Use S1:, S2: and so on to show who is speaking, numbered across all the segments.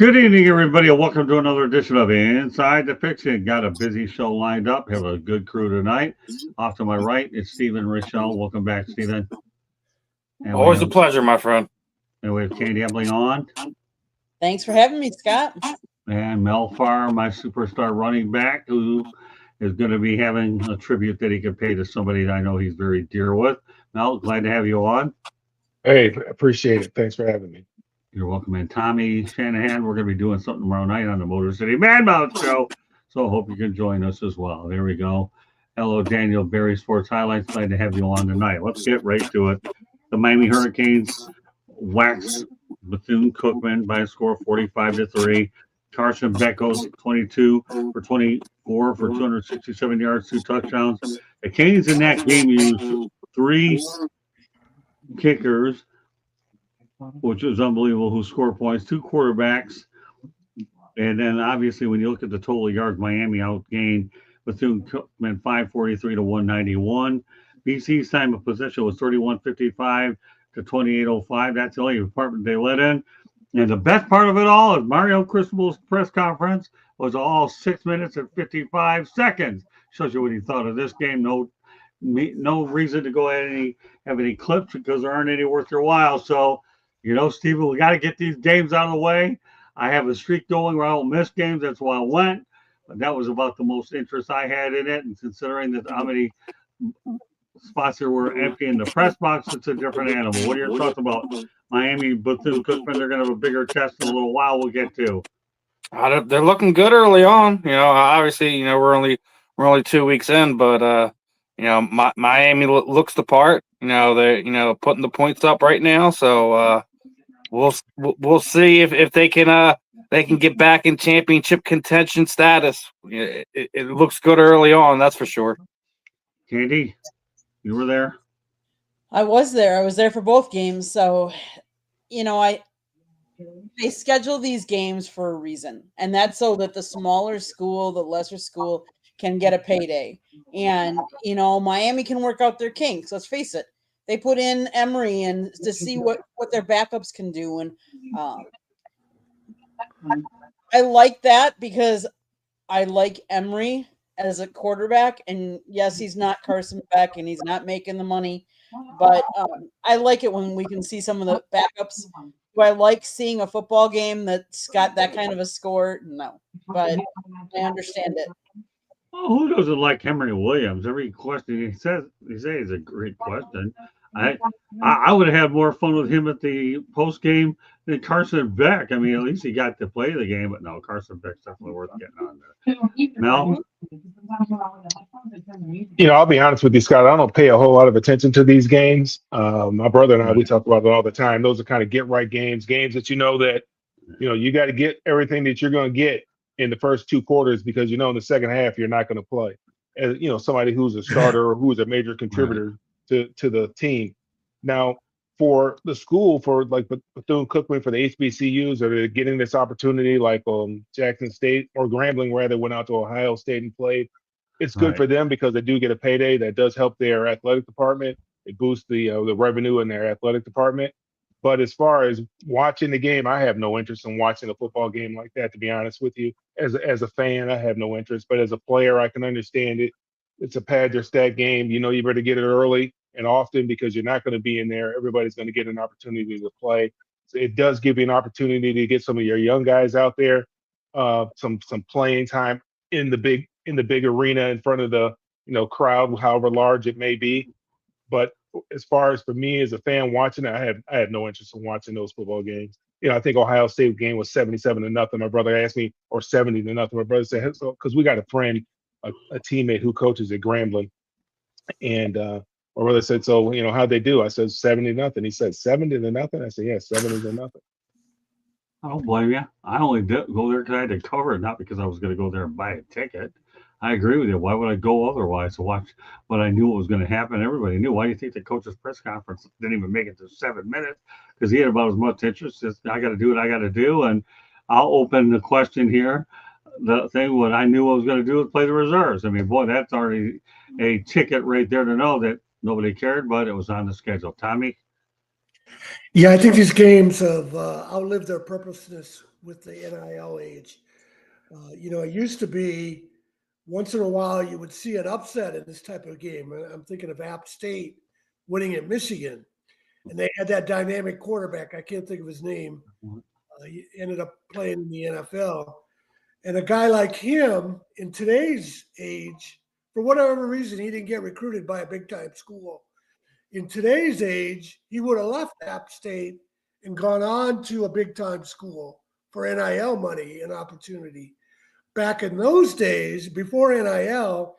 S1: Good evening, everybody, and welcome to another edition of Inside the Pigskin. Got a busy show lined up. Have a good crew tonight. Off to my right, it's Stephen Rochelle. Welcome back, Stephen. And we
S2: Always a
S1: have
S2: pleasure, my friend.
S1: Candy Ebling on,
S3: Thanks for having me, Scott.
S1: and Mel Farr, my superstar running back, who is going to be having a tribute that he could pay to somebody that I know he's very dear with. Mel, glad to have you on.
S4: Hey, appreciate it. Thanks for having me.
S1: You're welcome. And Tommy Shanahan, we're going to be doing something tomorrow night on the Motor City Madmouth Show. So I hope you can join us as well. There we go. Hello, Daniel, Barry Sports Highlights. Glad to have you on tonight. Let's get right to it. The Miami Hurricanes waxed Bethune-Cookman by a score of 45-3. Carson Beck goes 22 for 24 for 267 yards, 2 touchdowns. The Canes in that game used 3 kickers, which is unbelievable, who scored points, 2 quarterbacks. And then obviously when you look at the total yards, Miami outgained Bethune-Cookman 543 to 191. BC's time of possession was 31:55 to 28:05. That's the only department they let in. And the best part of it all is Mario Cristobal's press conference was all 6 minutes and 55 seconds. Shows you what he thought of this game. No reason to go ahead and have any clips because there aren't any worth your while. So, Stephen, we got to get these games out of the way. I have a streak going where I don't miss games. That's why I went. But that was about the most interest I had in it. And considering that how many spots there were empty in the press box, it's a different animal. What are your thoughts about Miami, Bethune-Cookman? They're going to have a bigger test in a little while. We'll get to.
S2: They're looking good early on. Obviously, we're only 2 weeks in, but Miami looks the part. They're putting the points up right now. So we'll see if they can get back in championship contention status. It looks good early on, that's for sure.
S1: Candy, you were there?
S3: I was there. I was there for both games. So, they schedule these games for a reason. And that's so that the smaller school, the lesser school can get a payday. And, Miami can work out their kinks. Let's face it. They put in Emory and to see what their backups can do. And I like that because I like Emory as a quarterback. And yes, he's not Carson Beck and he's not making the money. But I like it when we can see some of the backups. Do I like seeing a football game that's got that kind of a score? No. But I understand it.
S1: Well, who doesn't like Henry Williams? Every question he says is a great question. I would have had more fun with him at the post game than Carson Beck. I mean, at least he got to play the game, but no, Carson Beck's definitely worth getting on there. Mel?
S4: I'll be honest with you, Scott. I don't pay a whole lot of attention to these games. My brother and I, we talk about it all the time. Those are kind of get-right games that you got to get everything that you're going to get in the first 2 quarters because, in the second half, you're not going to play. As, somebody who's a starter or who's a major contributor to the team. Now, for the school, for like Bethune-Cookman, for the HBCUs that are getting this opportunity, like Jackson State or Grambling, rather, went out to Ohio State and played. It's good for them because they do get a payday. That does help their athletic department. It boosts the revenue in their athletic department. But as far as watching the game, I have no interest in watching a football game like that, to be honest with you. As a fan, I have no interest. But as a player, I can understand it. It's a pad your stat game. You better get it early and often because you're not going to be in there. Everybody's going to get an opportunity to play. So it does give you an opportunity to get some of your young guys out there, some playing time in the big arena in front of the crowd, however large it may be. But as far as for me as a fan watching it, I have no interest in watching those football games. I think Ohio State game was 77-0. My brother asked me, or 70-0. My brother said, so because we got a friend, a teammate who coaches at Grambling, and my brother said, so how'd they do? I said 70-0. He said 70-0. I said, yeah, 70-0.
S1: I don't blame you. I only did go there because I had to cover it, not because I was going to go there and buy a ticket. I agree with you. Why would I go otherwise to watch what I knew what was going to happen? Everybody knew. Why do you think the coach's press conference didn't even make it to 7 minutes? Because he had about as much interest as I got to do what I got to do. And I'll open the question here. The thing, what I knew I was going to do was play the reserves. I mean, boy, that's already a ticket right there to know that nobody cared, but it was on the schedule. Tommy?
S5: Yeah, I think these games have outlived their purpose with the NIL age. It used to be once in a while you would see an upset in this type of game. I'm thinking of App State winning at Michigan, and they had that dynamic quarterback. I can't think of his name. He ended up playing in the NFL. And a guy like him in today's age, for whatever reason, he didn't get recruited by a big-time school. In today's age, he would have left App State and gone on to a big-time school for NIL money and opportunity. Back in those days, before NIL,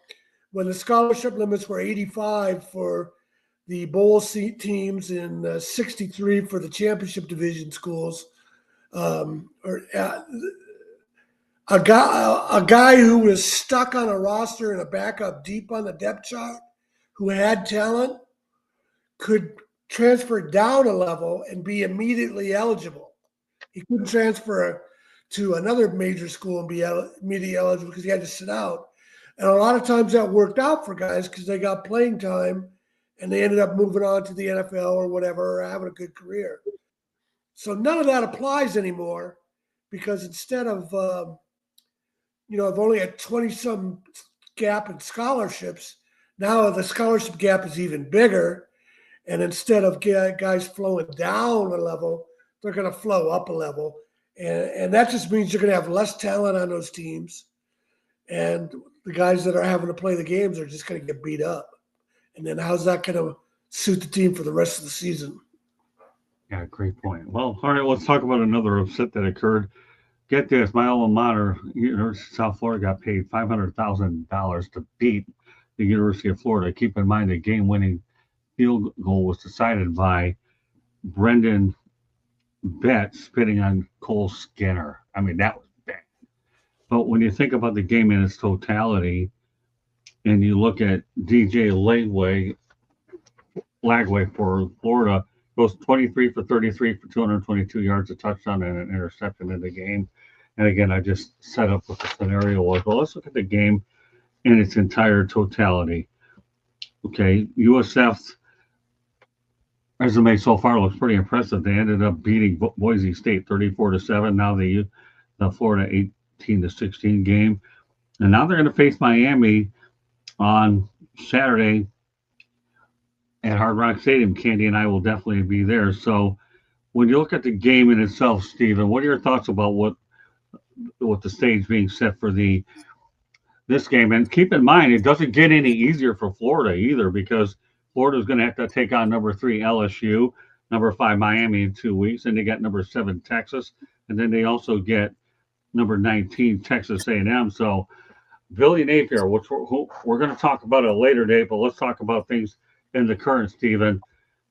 S5: when the scholarship limits were 85 for the bowl seat teams and 63 for the championship division schools, a guy who was stuck on a roster and a backup deep on the depth chart who had talent could transfer down a level and be immediately eligible. He couldn't transfer to another major school and be immediately eligible because he had to sit out. And a lot of times that worked out for guys because they got playing time and they ended up moving on to the NFL or whatever, or having a good career. So none of that applies anymore because instead of, I've only had 20-some gap in scholarships. Now the scholarship gap is even bigger. And instead of guys flowing down a level, they're going to flow up a level. And that just means you're going to have less talent on those teams. And the guys that are having to play the games are just going to get beat up. And then how's that going to suit the team for the rest of the season?
S1: Yeah, great point. Well, all right, let's talk about another upset that occurred. Get this, my alma mater, University of South Florida, got paid $500,000 to beat the University of Florida. Keep in mind the game-winning field goal was decided by Brendan Betts spitting on Cole Skinner. I mean, that was bad. But when you think about the game in its totality, and you look at DJ Lagway for Florida, goes 23 for 33 for 222 yards, a touchdown, and an interception in the game. And again, I just set up what the scenario was. Well, let's look at the game in its entire totality. Okay, USF's resume so far looks pretty impressive. They ended up beating Boise State 34-7. Now the Florida 18-16 game, and now they're going to face Miami on Saturday at Hard Rock Stadium. Candy and I will definitely be there. So when you look at the game in itself, Stephen, what are your thoughts about what the stage being set for this game? And keep in mind, it doesn't get any easier for Florida either, because Florida is going to have to take on number 3 LSU, number 5 Miami in 2 weeks, and they got number 7 Texas, and then they also get number 19 Texas A&M. So Billy Napier, which we're going to talk about at a later date, but let's talk about things in the current, Stephen.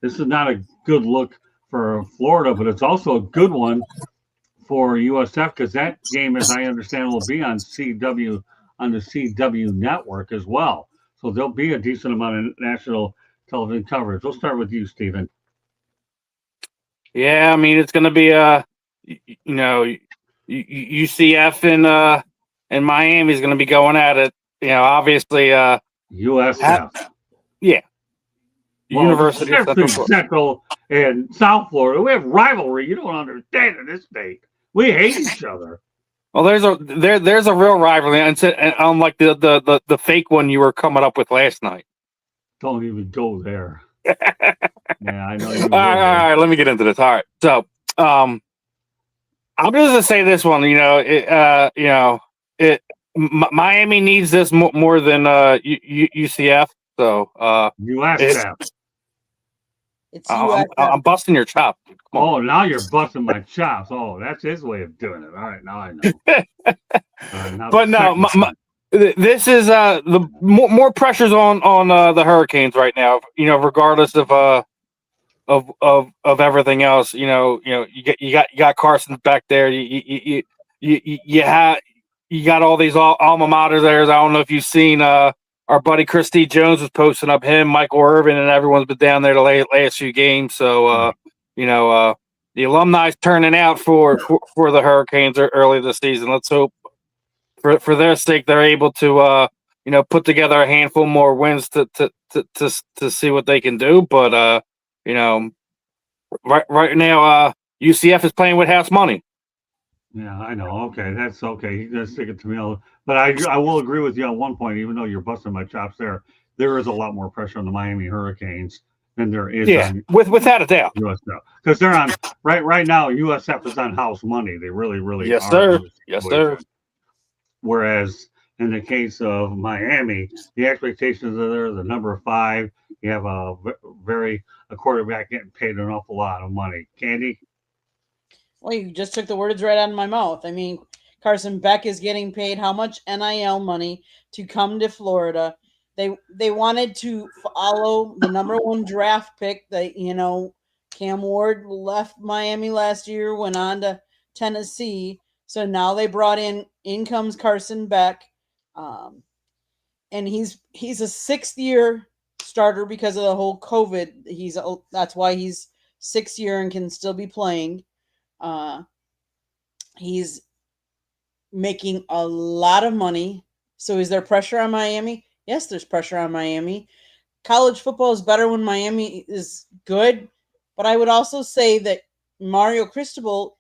S1: This is not a good look for Florida, but it's also a good one for USF, because that game, as I understand, will be on the CW network as well. So there'll be a decent amount of national television coverage. We'll start with you, Stephen.
S2: Yeah, I mean, it's going to be UCF and Miami is going to be going at it. Obviously,
S1: USF.
S2: Yeah.
S1: Well,
S2: University of
S1: Central and South Florida, we have rivalry. You don't understand in this state. We hate each other.
S2: Well, there's a real rivalry, and unlike the fake one you were coming up with last night.
S1: Don't even go there. Yeah, I know.
S2: All right, let me get into this. All right, so I'm just gonna say this one. Miami needs this more than UCF. So
S1: USF.
S3: It's USF.
S2: I'm busting your chop.
S1: Oh, now you're busting my chops. Oh, that's his way of doing it. All right, now I know.
S2: But no, this is the more pressures on the Hurricanes right now. Regardless of everything else. You got Carson back there. You got all these alma mater there. I don't know if you've seen our buddy Christy Jones was posting up him, Michael Irvin, and everyone's been down there the last few games. So the alumni's turning out for the Hurricanes early this season. Let's hope for their sake they're able to put together a handful more wins to see what they can do. But right now UCF is playing with house money.
S1: Yeah, I know. Okay, that's okay. He's gonna stick it to me. But I will agree with you on one point. Even though you're busting my chops there is a lot more pressure on the Miami Hurricanes than there is
S2: Yeah,
S1: on
S2: without a doubt.
S1: USF because they're on right now. USF is on house money. They really
S2: Yes,
S1: are
S2: sir.
S1: in this
S2: Yes, sir.
S1: situation. Whereas in the case of Miami, the expectations are there. The number five, you have a quarterback getting paid an awful lot of money. Candy,
S3: Well, you just took the words right out of my mouth. I mean, Carson Beck is getting paid how much NIL money to come to Florida? They wanted to follow the number one draft pick. That Cam Ward left Miami last year, went on to Tennessee. So now they brought in comes Carson Beck, um, and he's a 6th year starter because of the whole COVID. That's why he's 6th year and can still be playing. Uh, He's making a lot of money. So is there pressure on Miami? Yes, there's pressure on Miami. College football is better when Miami is good, but I would also say that Mario Cristobal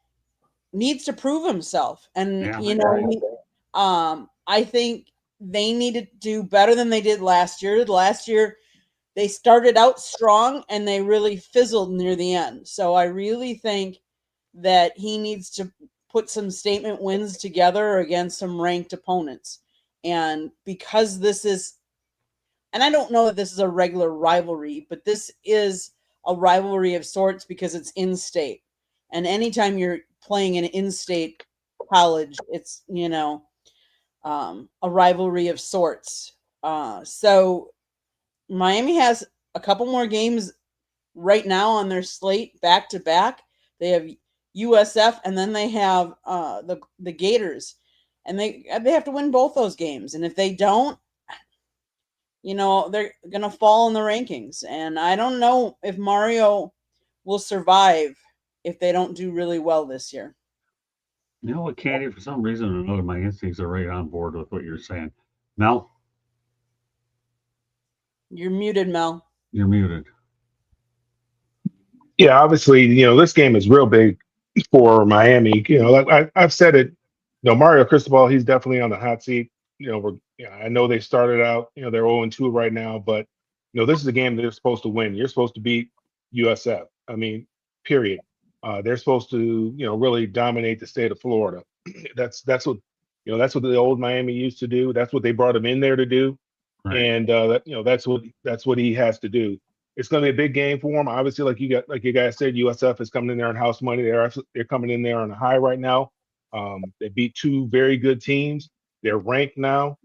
S3: needs to prove himself. And
S1: yeah, I agree.
S3: I think they need to do better than they did last year. Last year they started out strong and they really fizzled near the end. So I really think that he needs to put some statement wins together against some ranked opponents. And because this is, and I don't know that this is a regular rivalry, but this is a rivalry of sorts because it's in state. And anytime you're playing an in state college, it's, a rivalry of sorts. So Miami has a couple more games right now on their slate back to back. They have USF and then they have the Gators, and they have to win both those games. And if they don't, they're gonna fall in the rankings. And I don't know if Mario will survive if they don't do really well this year.
S1: You know what, Candy? For some reason or another, my instincts are right on board with what you're saying. Mel,
S3: You're muted, Mel.
S1: you're muted.
S4: Yeah, obviously, this game is real big for Miami. Like I've said it, Mario Cristobal, he's definitely on the hot seat. I know they started out, they're 0-2 right now, but this is a game they're supposed to win. You're supposed to beat USF. I mean, period. They're supposed to, really dominate the state of Florida. That's what, that's what the old Miami used to do. That's what they brought him in there to do,
S1: Right.
S4: and that's what he has to do. It's going to be a big game for him. Obviously, like you guys said, USF is coming in there on house money. They're coming in there on a high right now. They beat two very good teams. They're ranked now,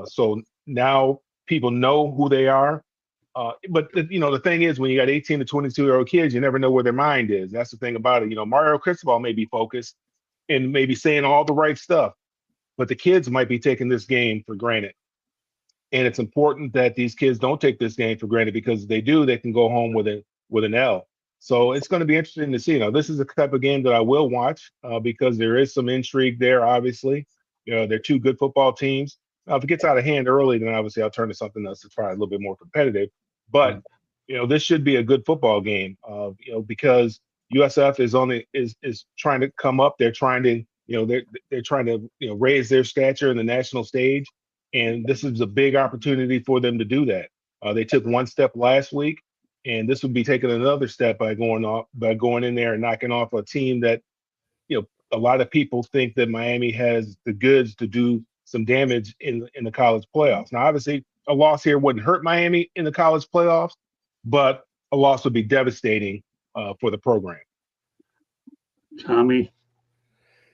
S4: so now people know who they are. But the thing is, when you got 18 to 22-year-old kids, you never know where their mind is. That's the thing about it. Mario Cristobal may be focused and maybe saying all the right stuff, but the kids might be taking this game for granted. And it's important that these kids don't take this game for granted, because if they do, they can go home with an L. So it's going to be interesting to see. This is the type of game that I will watch, because there is some intrigue there. Obviously, they're two good football teams. Now, if it gets out of hand early, then obviously I'll turn to something else that's probably a little bit more competitive. But this should be a good football game. Because USF is trying to come up. They're trying to they're trying to raise their stature in the national stage, and this is a big opportunity for them to do that. They took one step last week, and this would be taking another step by going in there and knocking off a team that a lot of people think that Miami has the goods to do some damage in the college playoffs. Now, obviously, a loss here wouldn't hurt Miami in the college playoffs, but a loss would be devastating for the program.
S1: Tommy,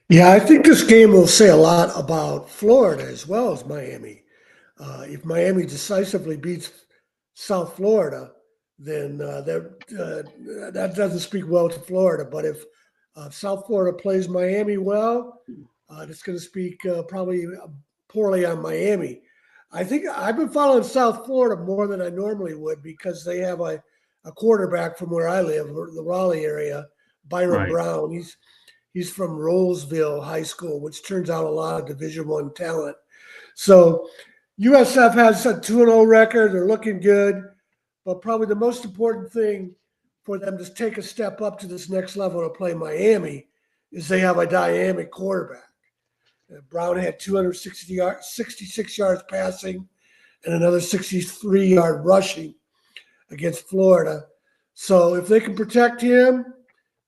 S5: Yeah, I think this game will say a lot about Florida as well as Miami. If Miami decisively beats South Florida, then that doesn't speak well to Florida. But if South Florida plays Miami well, it's going to speak probably poorly on Miami. I think I've been following South Florida more than I normally would, because they have a quarterback from where I live, the Raleigh area, Byron
S1: right.
S5: Brown. He's from Roseville High School, which turns out a lot of Division I talent. So USF has a 2-0 record. They're looking good. But probably the most important thing for them to take a step up to this next level to play Miami is they have a dynamic quarterback. Brown had 66 yards passing and another 63-yard rushing against Florida. So if they can protect him,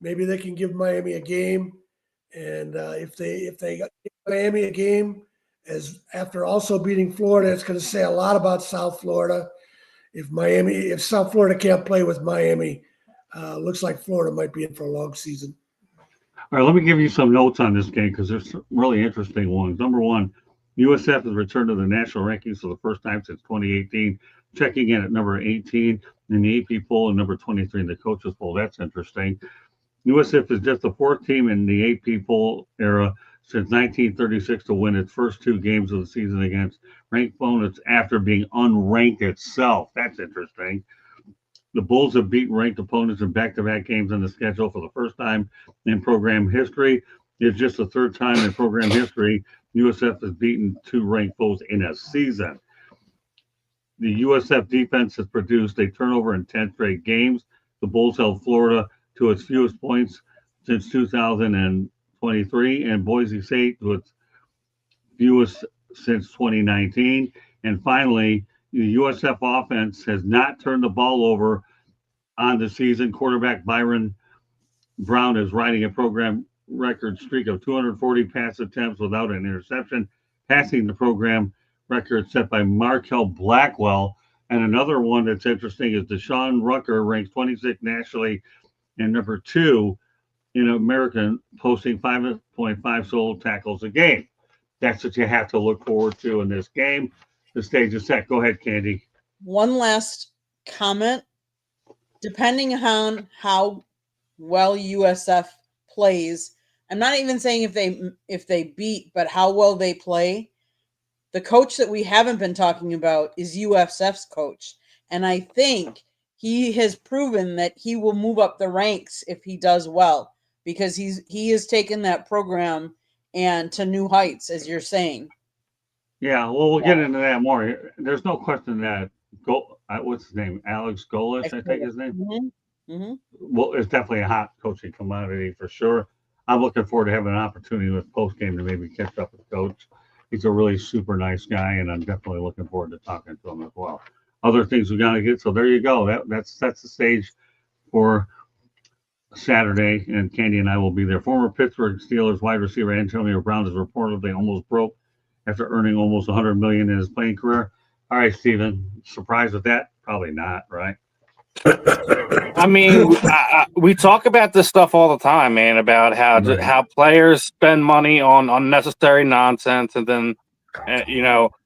S5: maybe they can give Miami a game. And if they give Miami a game, as after also beating Florida, it's going to say a lot about South Florida. If South Florida can't play with Miami, looks like Florida might be in for a long season.
S1: All right, let me give you some notes on this game because there's some really interesting ones. Number one, USF has returned to the national rankings for the first time since 2018, checking in at number 18 in the AP poll and number 23 in the coaches poll. That's interesting. USF is just the fourth team in the AP poll era since 1936 to win its first two games of the season against ranked opponents after being unranked itself. That's interesting. The Bulls have beaten ranked opponents in back-to-back games on the schedule for the first time in program history. It's just the third time in program history USF has beaten two ranked foes in a season. The USF defense has produced a turnover in 10 straight games. The Bulls held Florida to its fewest points since 2023, and Boise State to its fewest since 2019. And finally, the USF offense has not turned the ball over on the season. Quarterback Byron Brown is riding a program record streak of 240 pass attempts without an interception, passing the program record set by Markel Blackwell. And another one that's interesting is Deshaun Rucker ranks 26th nationally and number 2 in American, posting 5.5 solo tackles a game. That's what you have to look forward to in this game. The stage is set. Go ahead, Candy.
S3: One last comment. Depending on how well USF plays, I'm not even saying if they beat, but how well they play. The coach that we haven't been talking about is USF's coach, and I think he has proven that he will move up the ranks if he does well, because he has taken that program and to new heights, as you're saying.
S1: Yeah, well, we'll get into that more. There's no question that what's his name? Alex Golis, I think his name.
S3: Mm-hmm. Mm-hmm.
S1: Well, it's definitely a hot coaching commodity for sure. I'm looking forward to having an opportunity with post game to maybe catch up with Coach. He's a really super nice guy, and I'm definitely looking forward to talking to him as well. Other things we got to get. So there you go. That sets the stage for Saturday, and Candy and I will be there. Former Pittsburgh Steelers wide receiver Antonio Brown is reportedly almost broke after earning almost $100 million in his playing career. All right, Steven, surprised with that? Probably not, right?
S2: I mean, we talk about this stuff all the time, man, about how players spend money on unnecessary nonsense, and then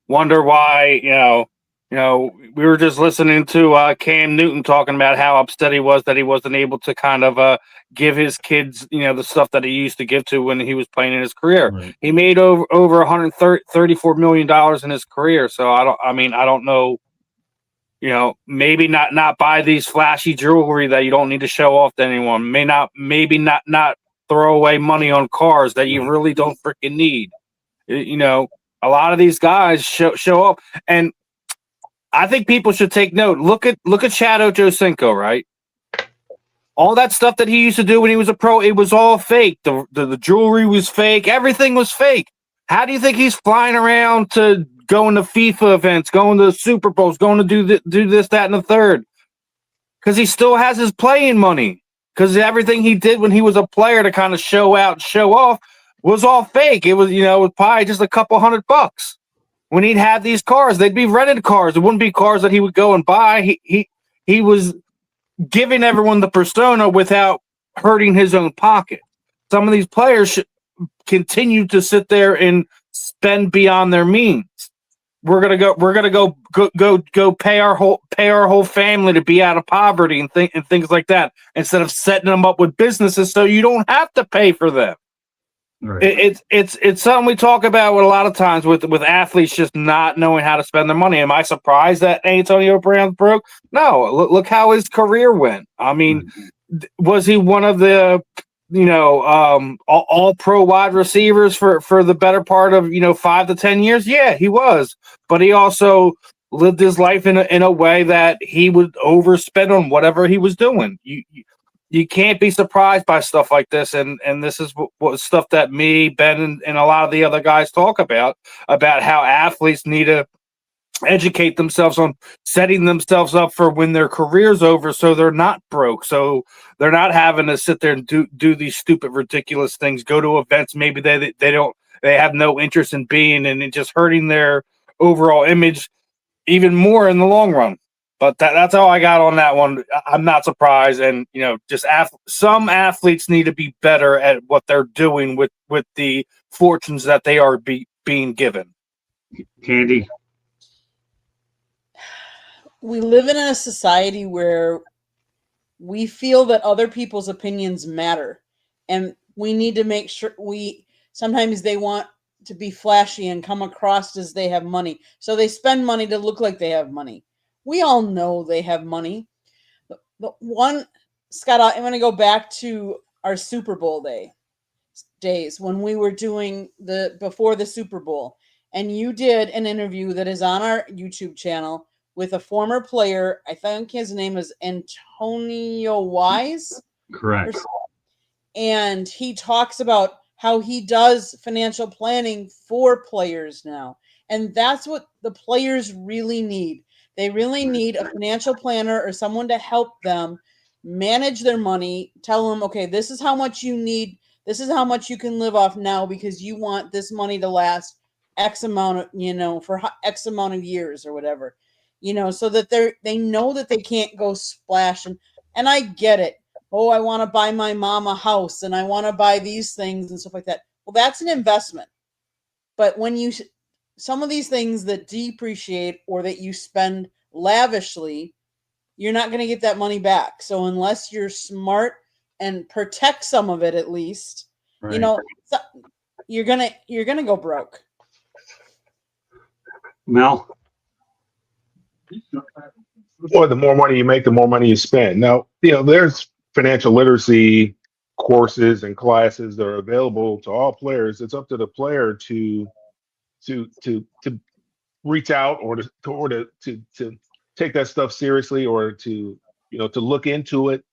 S2: wonder why. We were just listening to Cam Newton talking about how upset he was that he wasn't able to kind of give his kids, the stuff that he used to give to when he was playing in his career. Right. He made over $134 million in his career. So I don't know. Maybe not buy these flashy jewelry that you don't need to show off to anyone. Maybe not throw away money on cars that you really don't freaking need. A lot of these guys show up, and I think people should take note. Look at Chad Ochocinco, right? All that stuff that he used to do when he was a pro, it was all fake. The jewelry was fake. Everything was fake. How do you think he's flying around to going to FIFA events, going to Super Bowls, going to do this, that, and the third? Because he still has his playing money. Because everything he did when he was a player to kind of show out, show off, was all fake. It was, it was probably just a couple $100. When he'd have these cars, they'd be rented cars. It wouldn't be cars that he would go and buy. He was giving everyone the persona without hurting his own pocket. Some of these players should continue to sit there and spend beyond their means. We're gonna go pay our whole family to be out of poverty and things like that, instead of setting them up with businesses so you don't have to pay for them. Right. It's something we talk about a lot of times with athletes just not knowing how to spend their money. Am I surprised that Antonio Brown broke? No. Look how his career went. I mean, was he one of the all pro wide receivers for the better part of 5 to 10 years? Yeah, he was. But he also lived his life in a way that he would overspend on whatever he was doing. you can't be surprised by stuff like this, and this is what stuff that me, Ben, and a lot of the other guys talk about how athletes need to educate themselves on setting themselves up for when their career's over, so they're not broke, so they're not having to sit there and do these stupid, ridiculous things, go to events maybe they have no interest in being, and it just hurting their overall image even more in the long run. But that's all I got on that one. I'm not surprised, and just some athletes need to be better at what they're doing with the fortunes that they are being given.
S1: Candy.
S3: We live in a society where we feel that other people's opinions matter, and we need to make sure sometimes they want to be flashy and come across as they have money, so they spend money to look like they have money. We all know they have money. The one, Scott, I'm going to go back to our Super Bowl days when we were doing before the Super Bowl, and you did an interview that is on our YouTube channel with a former player. I think his name is Antonio Wise.
S1: Correct.
S3: And he talks about how he does financial planning for players now. And that's what the players really need. They really need a financial planner or someone to help them manage their money, tell them, okay, this is how much you need. This is how much you can live off now because you want this money to last X amount of, for X amount of years or whatever, so that they know that they can't go splash. And I get it. Oh, I want to buy my mom a house and I want to buy these things and stuff like that. Well, that's an investment. But when some of these things that depreciate or that you spend lavishly, you're not going to get that money back. So unless you're smart and protect some of it, at least,
S1: Right.
S3: you're going to go broke.
S1: Mel.
S4: Boy, the more money you make, the more money you spend. Now, there's financial literacy courses and classes that are available to all players. It's up to the player to reach out or to take that stuff seriously, or to look into it.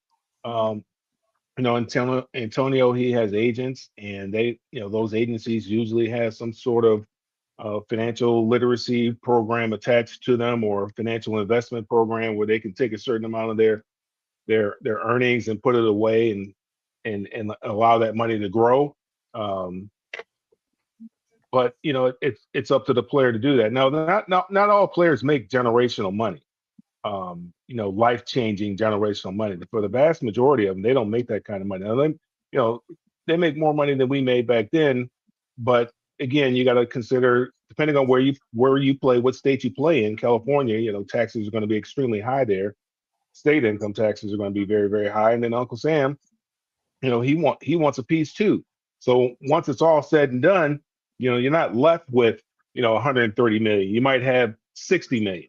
S4: Antonio, he has agents, and those agencies usually have some sort of financial literacy program attached to them, or financial investment program where they can take a certain amount of their earnings and put it away and allow that money to grow. But it's up to the player to do that. Now, not all players make generational money. Life-changing generational money. For the vast majority of them, they don't make that kind of money. Now, they make more money than we made back then. But again, you got to consider, depending on where you play, what state you play in. California, taxes are going to be extremely high there. State income taxes are going to be very, very high. And then Uncle Sam, he wants a piece too. So once it's all said and done, you're not left with 130 million. You might have 60 million.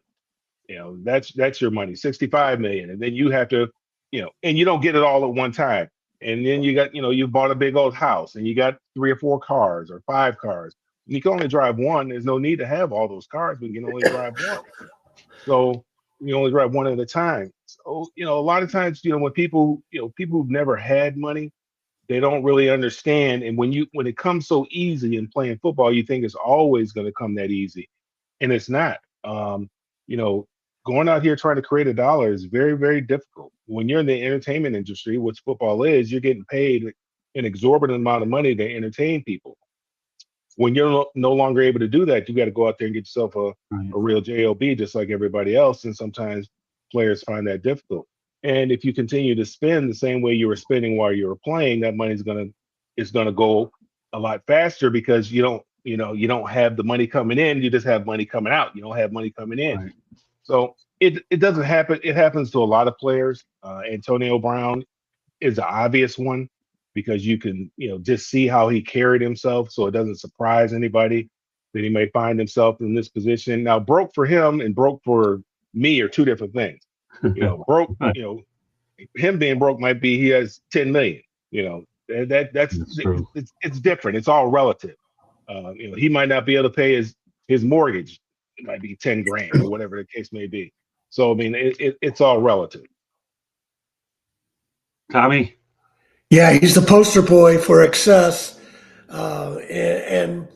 S4: That's your money, 65 million. And then you have to, and you don't get it all at one time. And then you got, you bought a big old house and you got 3 or 4 cars or 5 cars. You can only drive one. There's no need to have all those cars, but you can only drive one. So you only drive one at a time. So, a lot of times, when people who've never had money, they don't really understand. And when it comes so easy in playing football, you think it's always going to come that easy. And it's not. Going out here trying to create a dollar is very, very difficult. When you're in the entertainment industry, which football is, you're getting paid an exorbitant amount of money to entertain people. When you're no longer able to do that, you got to go out there and get yourself a real job, just like everybody else. And sometimes players find that difficult. And if you continue to spend the same way you were spending while you were playing, that money is gonna go a lot faster, because you don't have the money coming in. You just have money coming out. You don't have money coming in. Right. So it doesn't happen. It happens to a lot of players. Antonio Brown is the obvious one, because you can just see how he carried himself. So it doesn't surprise anybody that he may find himself in this position. Now, broke for him and broke for me are two different things. Broke, him being broke might be he has 10 million. That's it's different. It's all relative. He might not be able to pay his mortgage. It might be 10 grand or whatever the case may be. So I mean, it's all relative.
S1: Tommy?
S5: Yeah, he's the poster boy for excess, and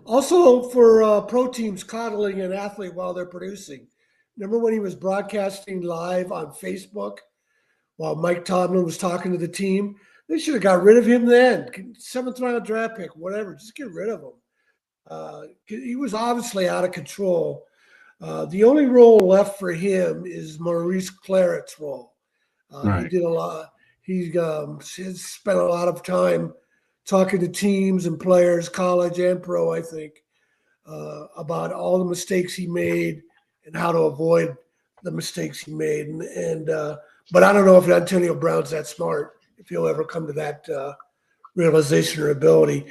S5: also for pro teams coddling an athlete while they're producing. Remember when he was broadcasting live on Facebook while Mike Tomlin was talking to the team? They should have got rid of him then. Seventh round draft pick, whatever. Just get rid of him. He was obviously out of control. The only role left for him is Maurice Claret's role.
S1: Right.
S5: He did a lot. He spent a lot of time talking to teams and players, college and pro, I think, about all the mistakes he made and how to avoid the mistakes he made. But I don't know if Antonio Brown's that smart, if he'll ever come to that realization or ability.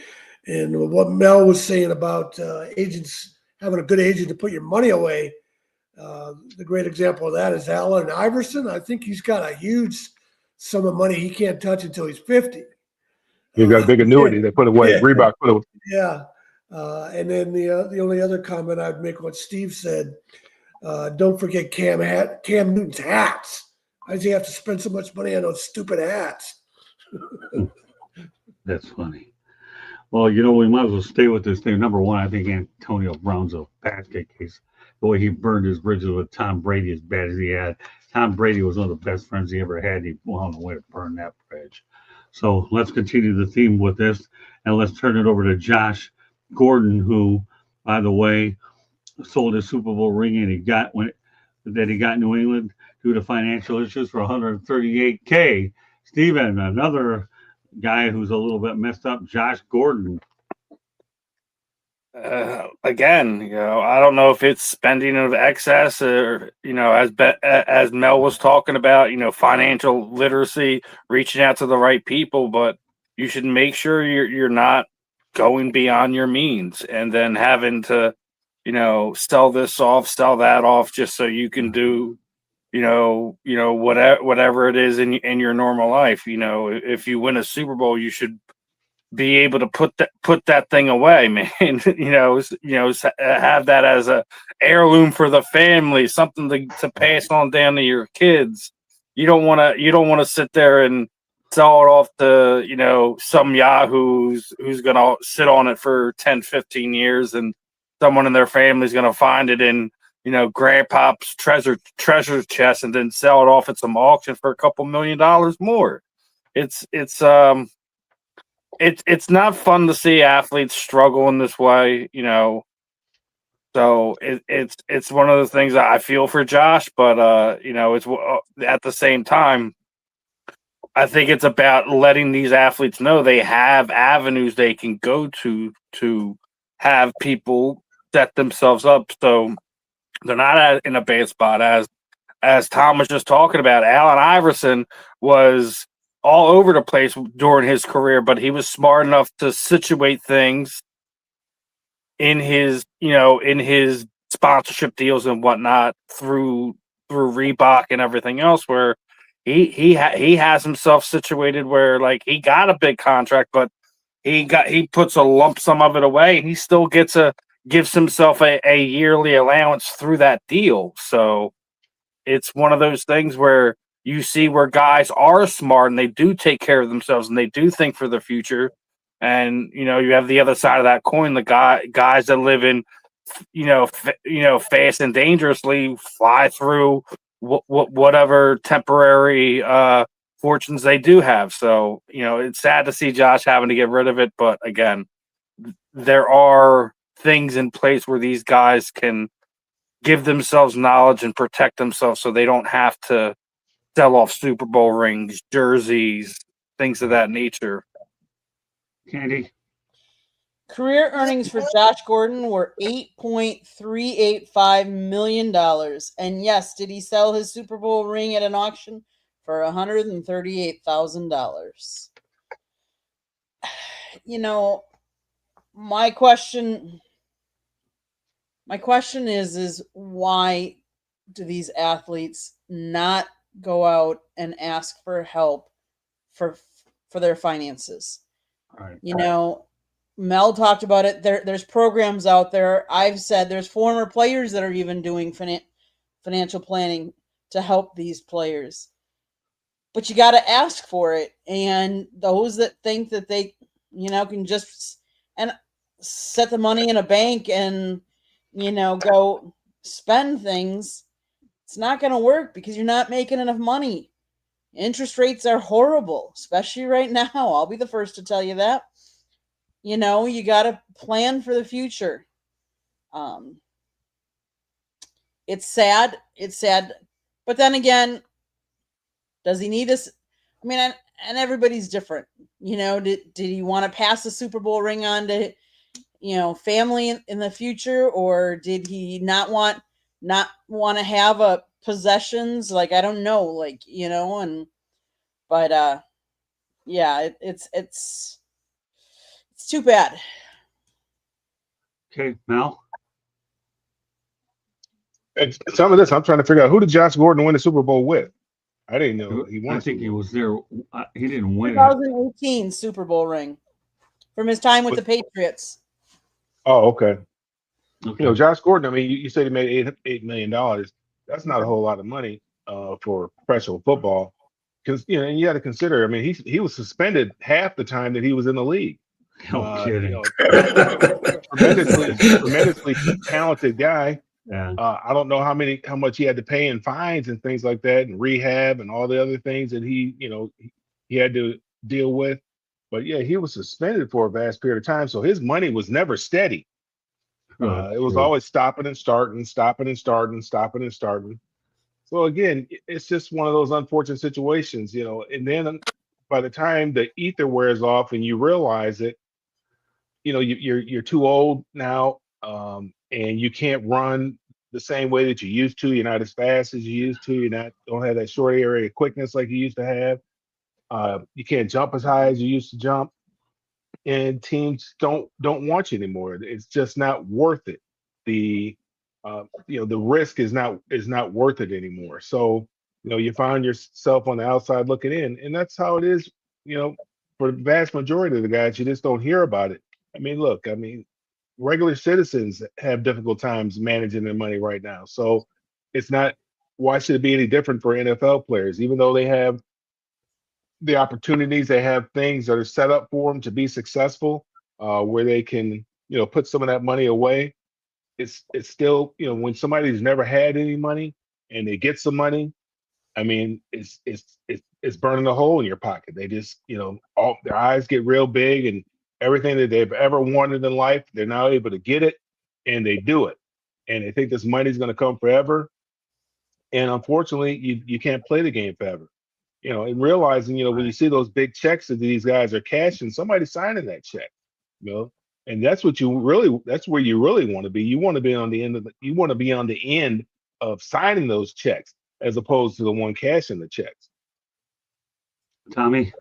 S5: And what Mel was saying about agents having a good agent to put your money away, the great example of that is Allen Iverson. I think he's got a huge sum of money he can't touch until he's 50.
S4: You got a big annuity they put away.
S5: Yeah.
S4: Reebok put away.
S5: Yeah. And then the only other comment I'd make what Steve said, don't forget Cam Newton's hats. Why does he have to spend so much money on those stupid hats?
S1: That's funny. Well, we might as well stay with this thing. Number one, I think Antonio Brown's a basket case. The way he burned his bridges with Tom Brady as bad as he had. Tom Brady was one of the best friends he ever had. He found a way to burn that bridge. So let's continue the theme with this, and let's turn it over to Josh Gordon, who, by the way, sold his Super Bowl ring and he got New England due to financial issues for $138K. Steven, another guy who's a little bit messed up, Josh Gordon.
S2: Again, I don't know if it's spending of excess or, as Mel was talking about, financial literacy, reaching out to the right people, but you should make sure you're not going beyond your means and then having to, sell this off, sell that off just so you can do, whatever it is in your normal life. If you win a Super Bowl, you should be able to put that thing away, man. Have that as a heirloom for the family, something to pass on down to your kids. You don't want to sit there and sell it off to some yahoo who's gonna sit on it for 10, 15 years, and someone in their family is gonna find it in grandpa's treasure chest and then sell it off at some auction for a couple $1 million more. It's not fun to see athletes struggle in this way, So it's one of the things that I feel for Josh, but it's at the same time, I think it's about letting these athletes know they have avenues they can go to have people set themselves up so they're not in a bad spot. As Tom was just talking about, Allen Iverson was all over the place during his career, but he was smart enough to situate things in his sponsorship deals and whatnot through Reebok and everything else, where he has himself situated where like he got a big contract, but he puts a lump sum of it away and he still gives himself a yearly allowance through that deal. So it's one of those things where you see where guys are smart and they do take care of themselves and they do think for the future. And, you have the other side of that coin, the guys that live in, fast and dangerously fly through whatever temporary fortunes they do have. So, it's sad to see Josh having to get rid of it. But again, there are things in place where these guys can give themselves knowledge and protect themselves so they don't have to sell off Super Bowl rings, jerseys, things of that nature.
S1: Candy?
S3: Career earnings for Josh Gordon were $8.385 million. And yes, did he sell his Super Bowl ring at an auction for $138,000? My question is why do these athletes not go out and ask for help for their finances?
S1: Right.
S3: Mel talked about it. There's programs out there. I've said there's former players that are even doing financial planning to help these players. but you got to ask for it. And those that think that they, can just and set the money in a bank and, go spend things, it's not going to work because you're not making enough money. Interest rates are horrible, especially right now. I'll be the first to tell you that. You got to plan for the future. It's sad. It's sad. But then again, does he need us? I mean, and everybody's different. Did he want to pass the Super Bowl ring on to, family in the future, or did he not want to have a possessions? Like, I don't know, but yeah, it's too bad.
S1: Okay, Mel.
S4: And some of this, I'm trying to figure out who did Josh Gordon win the Super Bowl with. I didn't know he won.
S1: I think he was there. He didn't win it.
S3: 2018 Super Bowl ring from his time with the Patriots.
S4: Oh, okay.
S1: Okay.
S4: Josh Gordon. I mean, you said he made $8 million. That's not a whole lot of money for professional football, because and you got to consider. I mean, he was suspended half the time that he was in the league.
S1: No kidding.
S4: Tremendously talented guy.
S1: Yeah.
S4: I don't know how much he had to pay in fines and things like that, and rehab and all the other things that he had to deal with. But yeah, he was suspended for a vast period of time, so his money was never steady. It was always stopping and starting, stopping and starting, stopping and starting. So again, it's just one of those unfortunate situations, And then by the time the ether wears off and you realize it, you're too old now, and you can't run the same way that you used to. You're not as fast as you used to. Don't have that short area quickness like you used to have. You can't jump as high as you used to jump, and teams don't want you anymore. It's just not worth it. The risk is not worth it anymore. So you find yourself on the outside looking in, and that's how it is. For the vast majority of the guys, you just don't hear about it. I mean, regular citizens have difficult times managing their money right now. So it's not, why should it be any different for NFL players? Even though they have the opportunities, they have things that are set up for them to be successful, where they can, put some of that money away. It's still, when somebody's never had any money and they get some money, I mean, it's burning a hole in your pocket. They just, all their eyes get real big, and everything that they've ever wanted in life, they're now able to get it, and they do it. And they think this money's going to come forever. And unfortunately, you can't play the game forever. And realizing, when you see those big checks that these guys are cashing, somebody's signing that check, and that's where you really want to be. You want to be on the end of signing those checks, as opposed to the one cashing the checks.
S1: Tommy?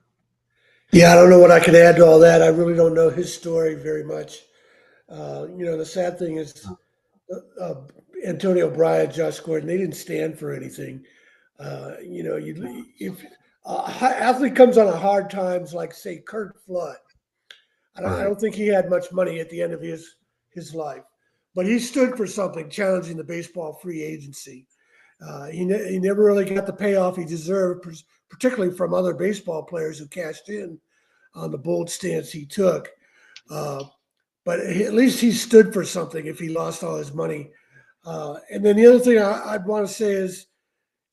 S5: Yeah, I don't know what I can add to all that. I really don't know his story very much. The sad thing is Antonio Bryant, Josh Gordon, they didn't stand for anything. If athlete comes on a hard times, like say Kurt Flood, I don't think he had much money at the end of his life, but he stood for something, challenging the baseball free agency. He never really got the payoff he deserved, particularly from other baseball players who cashed in on the bold stance he took. But at least he stood for something if he lost all his money. And then the other thing I'd want to say is,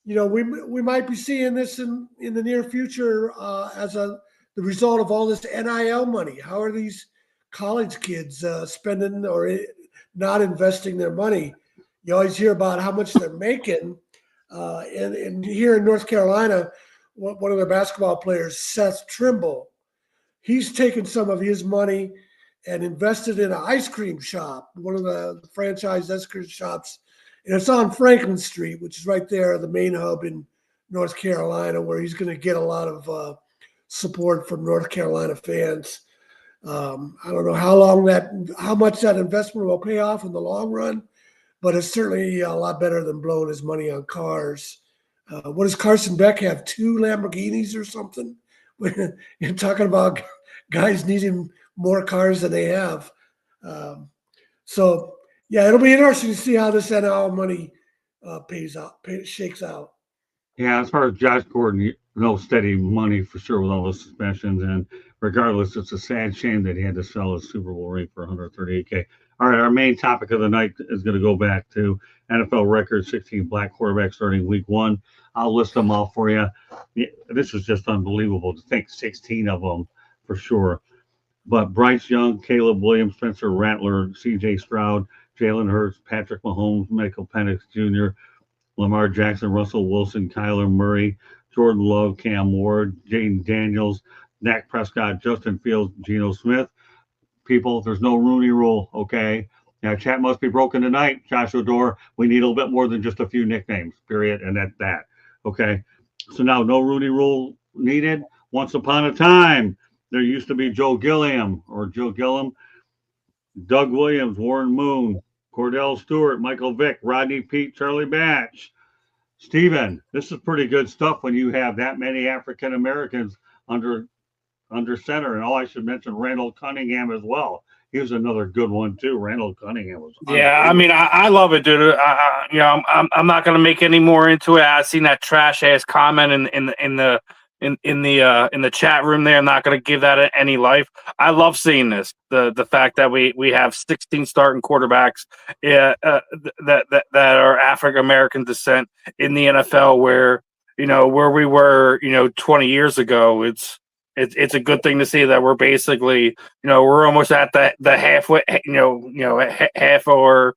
S5: we might be seeing this in the near future as the result of all this NIL money. How are these college kids spending or not investing their money? You always hear about how much they're making. And here in North Carolina, one of their basketball players, Seth Trimble, he's taken some of his money and invested in an ice cream shop, one of the franchise ice cream shops. And it's on Franklin Street, which is right there, the main hub in North Carolina, where he's going to get a lot of support from North Carolina fans. I don't know how much that investment will pay off in the long run, but it's certainly a lot better than blowing his money on cars. What does Carson Beck have? 2 Lamborghinis or something? You're talking about guys needing more cars than they have. So yeah, it'll be interesting to see how this NIL money shakes out.
S1: Yeah, as far as Josh Gordon, no steady money for sure with all the suspensions. And regardless, it's a sad shame that he had to sell his Super Bowl ring for 138K. All right, our main topic of the night is going to go back to NFL record 16 black quarterbacks starting week one. I'll list them all for you. This is just unbelievable to think 16 of them for sure. But Bryce Young, Caleb Williams, Spencer Rattler, C.J. Stroud, Jalen Hurts, Patrick Mahomes, Michael Penix Jr., Lamar Jackson, Russell Wilson, Kyler Murray, Jordan Love, Cam Ward, Jaden Daniels, Dak Prescott, Justin Fields, Geno Smith. People, there's no Rooney rule, okay? Now, chat must be broken tonight, Josh O'Dore. We need a little bit more than just a few nicknames, period, and that's that, okay? So now, no Rooney rule needed. Once upon a time, there used to be Joe Gilliam or Joe Gillum, Doug Williams, Warren Moon, Cordell Stewart, Michael Vick, Rodney Pete, Charlie Batch. Steven, this is pretty good stuff when you have that many African Americans under center. And I should mention Randall Cunningham as well. He was another good one too. Randall Cunningham was.
S2: Yeah, I mean, I love it, dude. I'm not gonna make any more into it. I seen that trash ass comment in the chat room there. I'm not gonna give that any life. I love seeing this. The fact that we have 16 starting quarterbacks that are African American descent in the NFL, where where we were 20 years ago. It's a good thing to see that we're basically, we're almost at the halfway, half or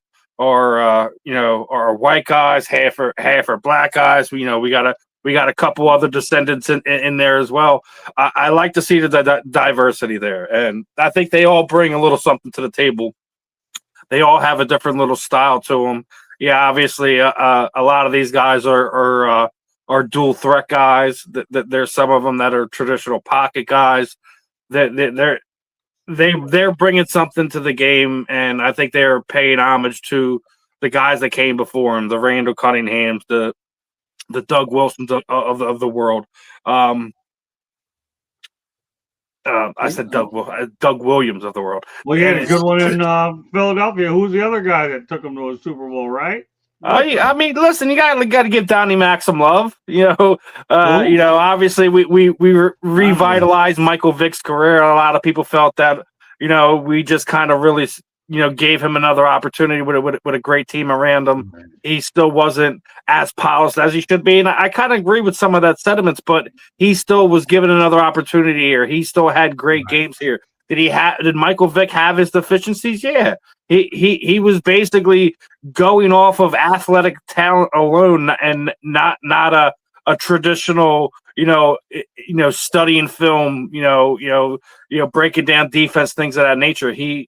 S2: white guys, half are black guys. We got a couple other descendants in there as well. I like to see the diversity there, and I think they all bring a little something to the table. They all have a different little style to them. Yeah, obviously, a lot of these guys are dual threat guys. There's some of them that are traditional pocket guys. They're bringing something to the game, and I think they're paying homage to the guys that came before them, the Randall Cunninghams, the Doug Wilsons of the world. I said Doug Williams of the world.
S1: Well, you had a good one in Philadelphia. Who's the other guy that took him to a Super Bowl, right?
S2: I mean, listen, you got to give Donnie Mack some love. Obviously we revitalized Michael Vick's career. A lot of people felt that we just kind of really gave him another opportunity with a great team around him. He still wasn't as polished as he should be, and I kind of agree with some of that sentiments. But he still was given another opportunity here. He still had great games here. Did Michael Vick have his deficiencies? Yeah. He was basically going off of athletic talent alone and not a traditional, studying film, breaking down defense, things of that nature. He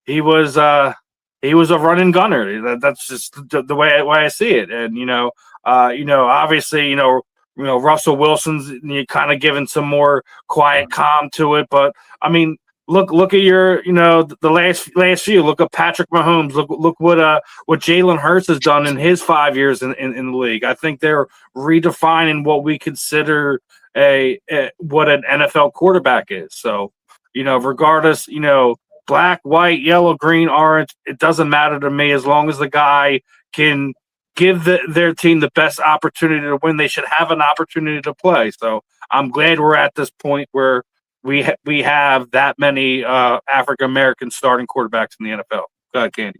S2: was a run and gunner. That's just the way I see it. And obviously, Russell Wilson's kind of giving some more quiet calm to it, but I mean, look at your, the last few. Look at Patrick Mahomes. Look what Jalen Hurts has done in his 5 years in the league. I think they're redefining what we consider what an NFL quarterback is. So, regardless, black, white, yellow, green, orange, it doesn't matter to me as long as the guy can give their team the best opportunity to win. They should have an opportunity to play. So I'm glad we're at this point where we have that many African American starting quarterbacks in the NFL. Go ahead, Candy.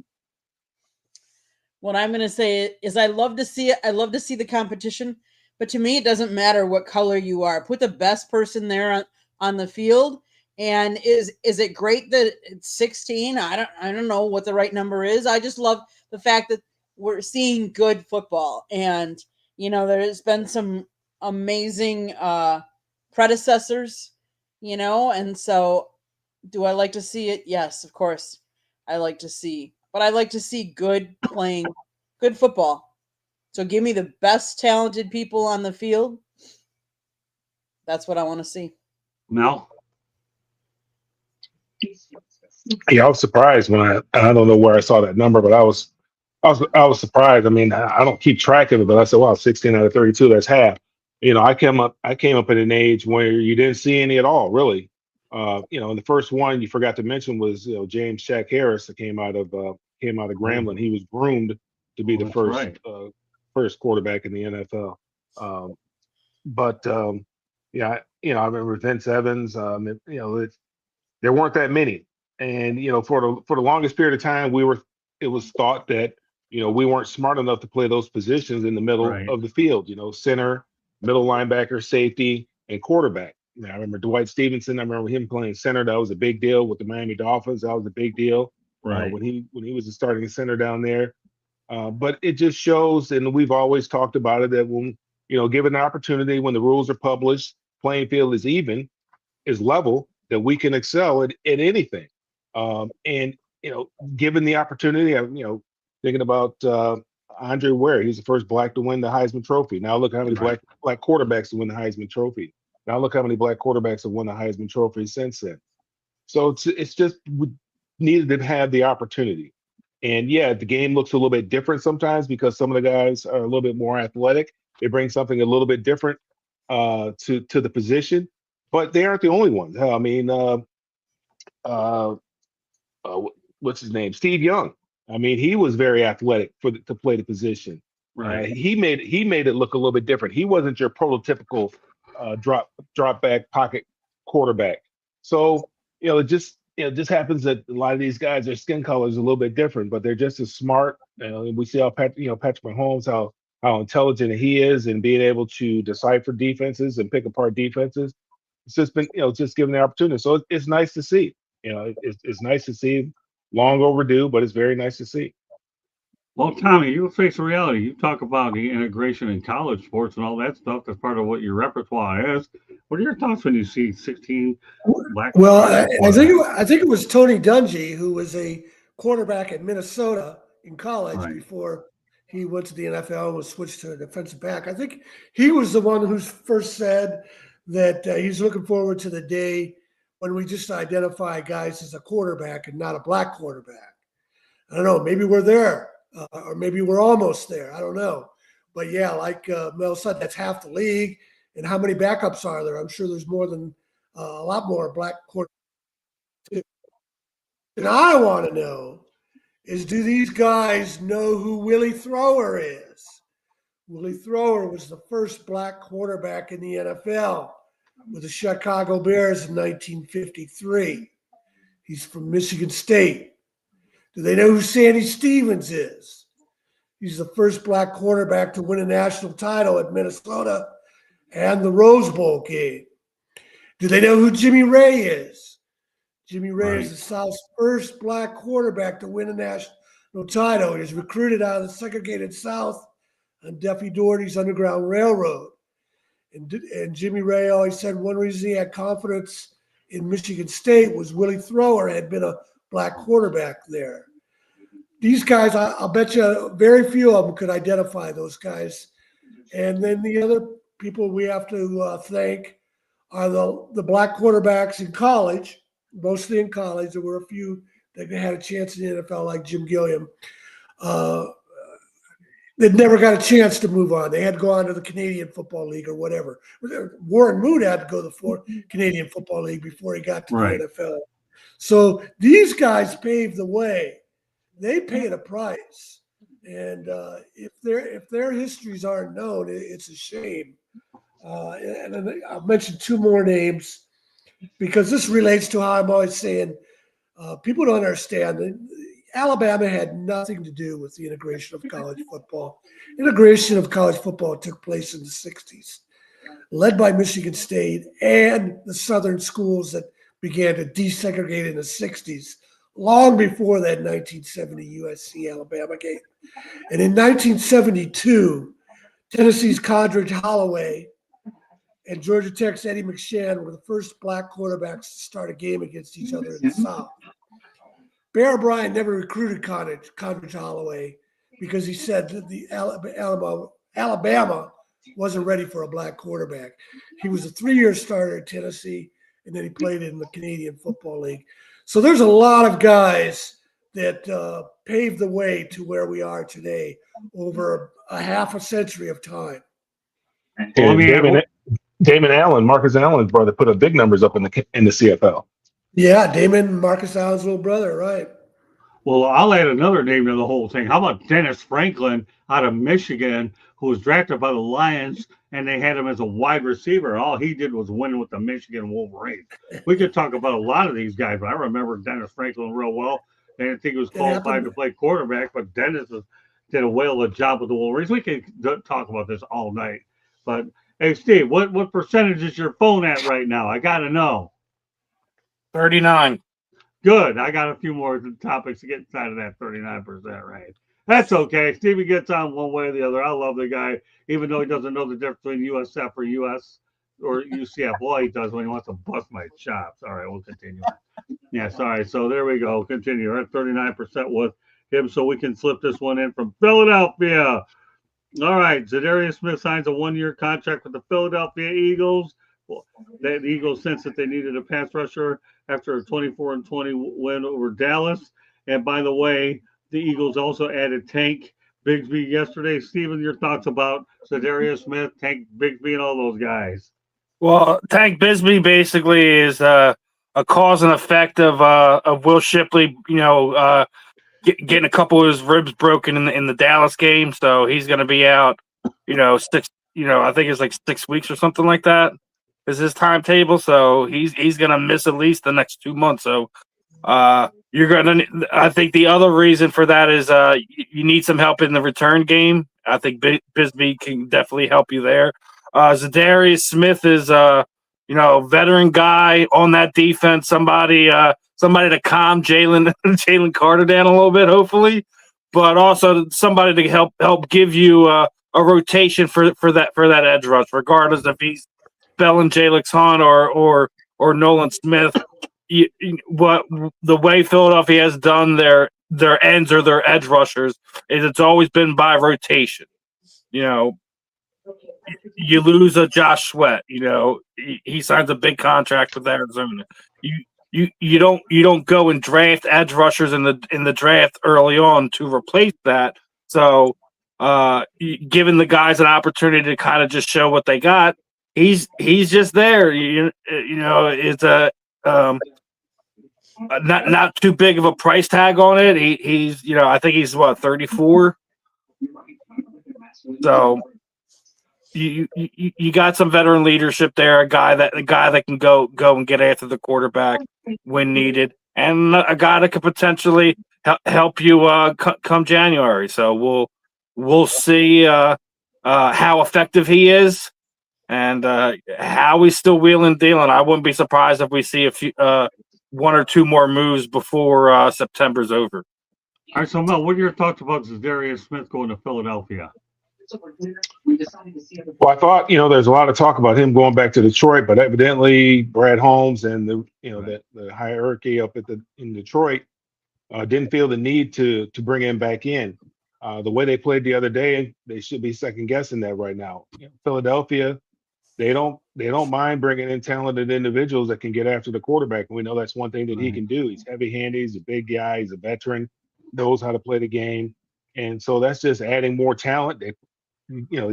S3: What I'm going to say is I love to see it. I love to see the competition, but to me, it doesn't matter what color you are. Put the best person there on the field. And is it great that it's 16? I don't know what the right number is. I just love the fact that we're seeing good football, and there's been some amazing predecessors. And so do I like to see it? Yes, of course. I like to see good playing, good football. So give me the best talented people on the field. That's what I want to see.
S1: Mel?
S4: Yeah, I was surprised when I don't know where I saw that number, but I was surprised. I mean, I don't keep track of it, but I said, wow, 16 out of 32, that's half. I came up at an age where you didn't see any at all, really. And the first one you forgot to mention was James Shaq Harris that came out of Grambling. He was groomed to be the first quarterback in the NFL. But yeah, I remember Vince Evans. There weren't that many, and for the longest period of time, it was thought that we weren't smart enough to play those positions in the middle
S1: Right.
S4: of the field. Center, middle linebacker, safety, and quarterback. I remember Dwight Stevenson. I remember him playing center. That was a big deal with the Miami Dolphins. That was a big deal
S1: Right.
S4: when he was the starting center down there. But it just shows, and we've always talked about it, that when given the opportunity, when the rules are published, playing field is even, is level, that we can excel at anything. And given the opportunity, thinking about Andre Ware, he's the first black to win the Heisman Trophy. Now look how many
S1: Right.
S4: black quarterbacks to win the Heisman Trophy. Now look how many black quarterbacks have won the Heisman Trophy since then. So it's just we needed to have the opportunity. And yeah, the game looks a little bit different sometimes because some of the guys are a little bit more athletic. They bring something a little bit different to the position, but they aren't the only ones. I mean, uh, what's his name? Steve Young. I mean, he was very athletic to play the position.
S1: Right.
S4: He made it look a little bit different. He wasn't your prototypical drop back pocket quarterback. So it just happens that a lot of these guys, their skin color is a little bit different, but they're just as smart. We see how Patrick Mahomes, how intelligent he is, and being able to decipher defenses and pick apart defenses. It's just been just given the opportunity. So it's nice to see. It's nice to see. Long overdue, but it's very nice to see.
S1: Well, Tommy, you face reality. You talk about the integration in college sports and all that stuff. That's part of what your repertoire is. What are your thoughts when you see 16 black?
S5: Well, I think it was Tony Dungy who was a quarterback at Minnesota in college
S1: Right.
S5: before he went to the NFL and was switched to a defensive back. I think he was the one who first said that he's looking forward to the day when we just identify guys as a quarterback and not a black quarterback. I don't know. Maybe we're there, or maybe we're almost there. I don't know. But yeah, like Mel said, that's half the league. And how many backups are there? I'm sure there's more than a lot more black quarterbacks. And I want to know is, do these guys know who Willie Thrower is? Willie Thrower was the first black quarterback in the NFL with the Chicago Bears in 1953. He's from Michigan State. Do they know who Sandy Stevens is? He's the first black quarterback to win a national title at Minnesota and the Rose Bowl game. Do they know who Jimmy Ray is? Jimmy Ray is the South's first black quarterback to win a national title. He was recruited out of the segregated South on Duffy Doherty's Underground Railroad. And Jimmy Ray always said one reason he had confidence in Michigan State was Willie Thrower had been a black quarterback there. These guys, I'll bet you very few of them could identify those guys. And then the other people we have to thank are the black quarterbacks in college, mostly in college. There were a few that had a chance in the NFL, like Jim Gilliam. They never got a chance to move on. They had to go on to the Canadian Football League or whatever. Warren Moon had to go to the Canadian Football League before he got to the NFL. So these guys paved the way. They paid a price. And if their histories aren't known, it's a shame. And I'll mention two more names because this relates to how I'm always saying people don't understand that Alabama had nothing to do with the integration of college football. Integration of college football took place in the 60s, led by Michigan State and the Southern schools that began to desegregate in the 60s, long before that 1970 USC-Alabama game. And in 1972, Tennessee's Condredge Holloway and Georgia Tech's Eddie McShann were the first black quarterbacks to start a game against each other in the South. Bear Bryant never recruited Condredge Holloway because he said that the Alabama wasn't ready for a black quarterback. He was a 3-year starter at Tennessee, and then he played in the Canadian Football League. So there's a lot of guys that paved the way to where we are today over a half a century of time.
S1: Well, I mean,
S4: Damon Allen, Marcus Allen's brother, put up big numbers up in the CFL.
S5: Yeah, Damon, Marcus Allen's little brother, right?
S1: Well, I'll add another name to the whole thing. How about Dennis Franklin out of Michigan, who was drafted by the Lions, and they had him as a wide receiver. All he did was win with the Michigan Wolverines. We could talk about a lot of these guys, but I remember Dennis Franklin real well. I didn't think he was qualified to play quarterback, but Dennis did a whale of a job with the Wolverines. We could talk about this all night. But, hey, Steve, what percentage is your phone at right now? I got to know.
S2: 39.
S1: Good. I got a few more topics to get inside of that 39% right. That's okay. Stevie gets on one way or the other. I love the guy, even though he doesn't know the difference between USF or US or UCF. Well, he does when he wants to bust my chops. All right, we'll continue. Yeah, sorry. So there we go. Continue. We're at 39% with him, so we can slip this one in from Philadelphia. All right. Zadarius Smith signs a 1-year contract with the Philadelphia Eagles. Well, the Eagles sense that they needed a pass rusher after a 24-20 win over Dallas. And by the way, the Eagles also added Tank Bigsby yesterday. Steven, your thoughts about Zadarius Smith, Tank Bigsby, and all those guys?
S2: Well, Tank Bigsby basically is a cause and effect of Will Shipley, getting a couple of his ribs broken in the Dallas game, so he's going to be out. I think it's like 6 weeks or something like that is his timetable. So he's going to miss at least the next 2 months. So you're going to. I think the other reason for that is you need some help in the return game. I think Bisbee can definitely help you there. Zadarius Smith is veteran guy on that defense. Somebody to calm Jalen Carter down a little bit, hopefully, but also somebody to help give you a rotation for that edge rush, regardless if he's Bellin Jalix Hunt or Nolan Smith. What the way Philadelphia has done their ends or their edge rushers is it's always been by rotation. You lose a Josh Sweat. He signs a big contract with Arizona. You don't go and draft edge rushers in the draft early on to replace that. So, giving the guys an opportunity to kind of just show what they got, he's just there. It's a not too big of a price tag on it. He's I think he's 34. So you got some veteran leadership there, a guy that can go and get after the quarterback when needed, and a guy that could potentially help you come January. So we'll see how effective he is and how he's still wheeling dealing. I wouldn't be surprised if we see a few 1 or 2 more moves before September's over.
S1: All right, so Mel, what are your thoughts about Zadarius Smith going to Philadelphia?
S4: Well, I thought, there's a lot of talk about him going back to Detroit, but evidently Brad Holmes and the hierarchy up in Detroit didn't feel the need to bring him back in. The way they played the other day, they should be second guessing that right now. Philadelphia, they don't mind bringing in talented individuals that can get after the quarterback. And we know that's one thing that he can do. He's heavy-handed. He's a big guy. He's a veteran, knows how to play the game. And so that's just adding more talent. They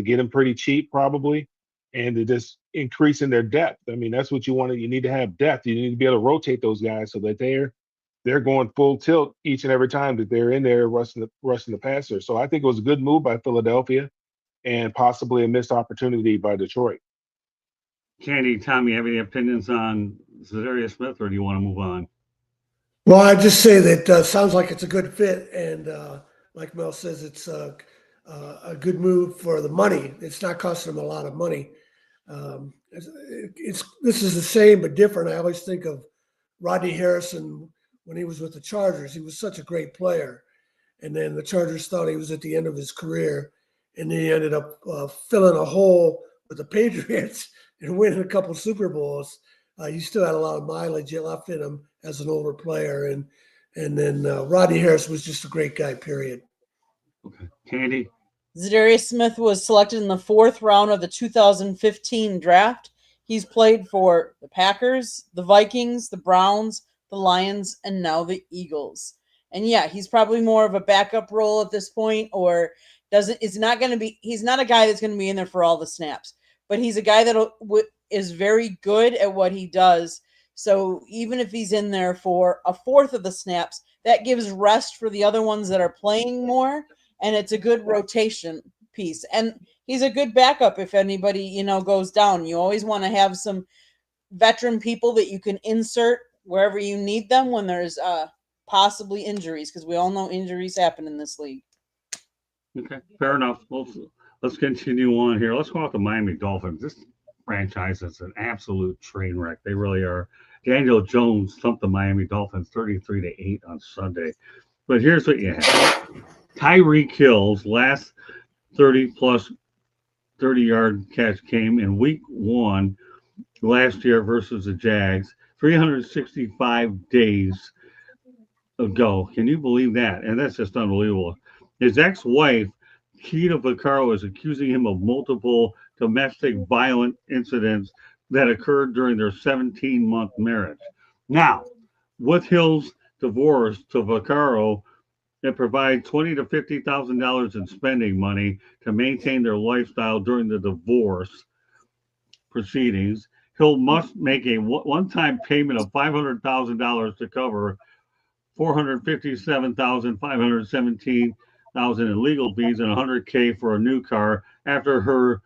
S4: get him pretty cheap probably, and they're just increasing their depth. I mean, that's what you want. You need to have depth. You need to be able to rotate those guys so that they're going full tilt each and every time that they're in there rushing the passer. So I think it was a good move by Philadelphia and possibly a missed opportunity by Detroit.
S1: Candy, Tom, you have any opinions on Zadarius Smith, or do you want to move on?
S5: Well, I just say that sounds like it's a good fit, and like Mel says, it's a good move for the money. It's not costing them a lot of money. This is the same but different. I always think of Rodney Harrison when he was with the Chargers. He was such a great player, and then the Chargers thought he was at the end of his career, and then he ended up filling a hole with the Patriots and winning a couple Super Bowls. He still had a lot of mileage left in him as an older player, and then Rodney Harrison was just a great guy. Period.
S1: Okay, Candy.
S3: Zadarius Smith was selected in the 4th round of the 2015 draft. He's played for the Packers, the Vikings, the Browns, the Lions, and now the Eagles. And yeah, he's probably more of a backup role at this point, or he's not a guy that's going to be in there for all the snaps, but he's a guy that is very good at what he does. So even if he's in there for a 4th of the snaps, that gives rest for the other ones that are playing more. And it's a good rotation piece. And he's a good backup if anybody, goes down. You always want to have some veteran people that you can insert wherever you need them when there's possibly injuries, because we all know injuries happen in this league.
S1: Okay, fair enough. Let's continue on here. Let's go out to Miami Dolphins. This franchise is an absolute train wreck. They really are. Daniel Jones thumped the Miami Dolphins 33-8 on Sunday. But here's what you have. Tyreek Hill's last 30-yard catch came in week 1 last year versus the Jags, 365 days ago. Can you believe that? And that's just unbelievable. His ex-wife, Keita Vaccaro, is accusing him of multiple domestic violent incidents that occurred during their 17-month marriage. Now, with Hill's divorce to Vaccaro, it provides $20,000 to $50,000 in spending money to maintain their lifestyle during the divorce proceedings. Hill must make a one-time payment of $500,000 to cover $457,517 in legal fees and $100K for a new car after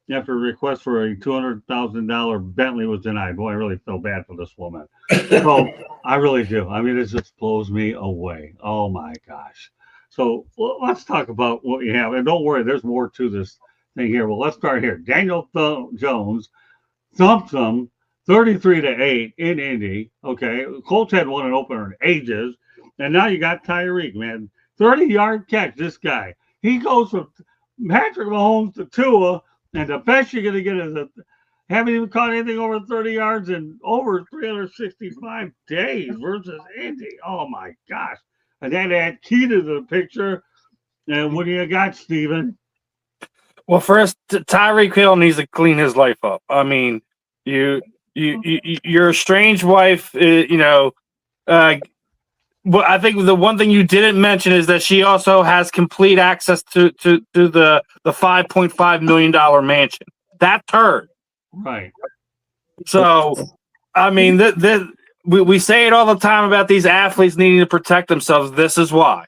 S1: a request for a $200,000 Bentley was denied. Boy, I really feel bad for this woman. So I really do. I mean, it just blows me away. Oh my gosh. So let's talk about what you have. And don't worry, there's more to this thing here. Well, let's start here. Daniel Jones thumped them 33-8 in Indy. Okay. Colts had won an opener in ages. And now you got Tyreek, man. 30-yard catch, this guy. He goes from Patrick Mahomes to Tua, and the best you're going to get is haven't even caught anything over 30 yards in over 365 days versus Indy. Oh, my gosh. And then add Keita to the picture. And what do you got, Steven?
S2: Well, first, Tyreek Hill needs to clean his life up. I mean, your estranged wife, well, I think the one thing you didn't mention is that she also has complete access to the $5.5 million mansion. That's her.
S1: Right.
S2: So, I mean, we say it all the time about these athletes needing to protect themselves. This is why.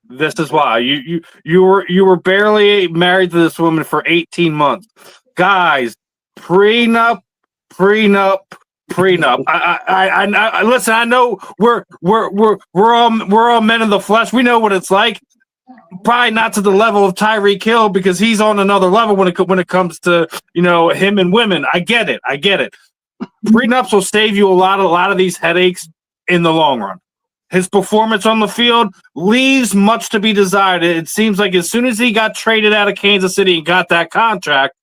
S2: You were barely married to this woman for 18 months, guys. Prenup. I listen. I know we're all men of the flesh. We know what it's like. Probably not to the level of Tyreek Hill because he's on another level when it comes to him and women. I get it. Prenups will save you a lot of these headaches in the long run. His performance on the field leaves much to be desired. It seems like as soon as he got traded out of Kansas City and got that contract,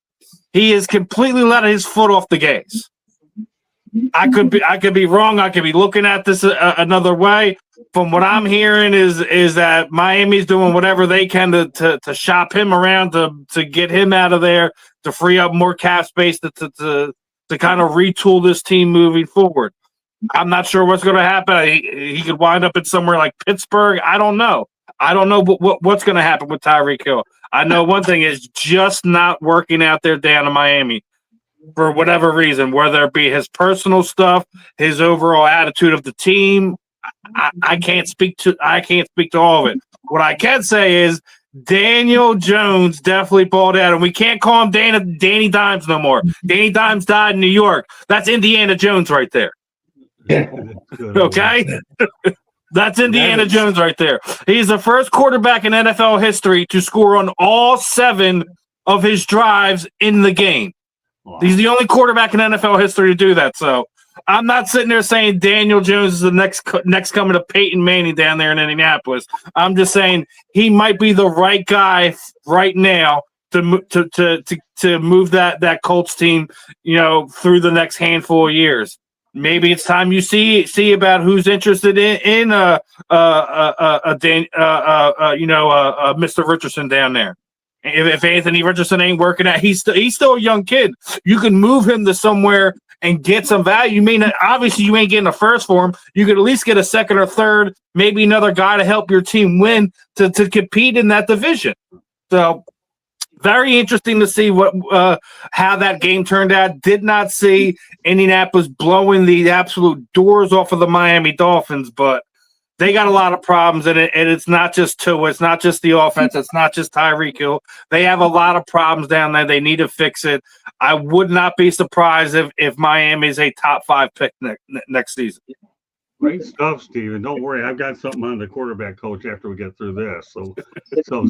S2: he has completely let his foot off the gas. I could be wrong. I could be looking at this another way. From what I'm hearing is that Miami's doing whatever they can to shop him around to get him out of there, to free up more cap space to kind of retool this team moving forward. I'm not sure what's going to happen. He could wind up in somewhere like Pittsburgh. I don't know. I don't know what's going to happen with Tyreek Hill. I know one thing is just not working out there down in Miami. For whatever reason, whether it be his personal stuff, his overall attitude of the team, I can't speak to all of it. What I can say is Daniel Jones definitely balled out, and we can't call him Danny Dimes no more. Danny Dimes died in New York. That's Indiana Jones right there. Okay? That's Indiana Jones right there. He's the first quarterback in NFL history to score on all 7 of his drives in the game. Wow. He's the only quarterback in NFL history to do that. So I'm not sitting there saying Daniel Jones is the next coming of Peyton Manning down there in Indianapolis. I'm just saying he might be the right guy right now to move that Colts team, through the next handful of years. Maybe it's time you see about who's interested in Mr. Richardson down there. If Anthony Richardson ain't working out, he's still a young kid. You can move him to somewhere and get some value. Obviously you ain't getting a first for him. You could at least get a second or third, maybe another guy to help your team win to compete in that division. So very interesting to see how that game turned out. Did not see Indianapolis blowing the absolute doors off of the Miami Dolphins, but they got a lot of problems, and it's not just Tua, it's not just the offense, it's not just Tyreek Hill. They have a lot of problems down there. They need to fix it. I would not be surprised if Miami is a top 5 pick next season.
S1: Great stuff, Steven. Don't worry, I've got something on the quarterback coach after we get through this. So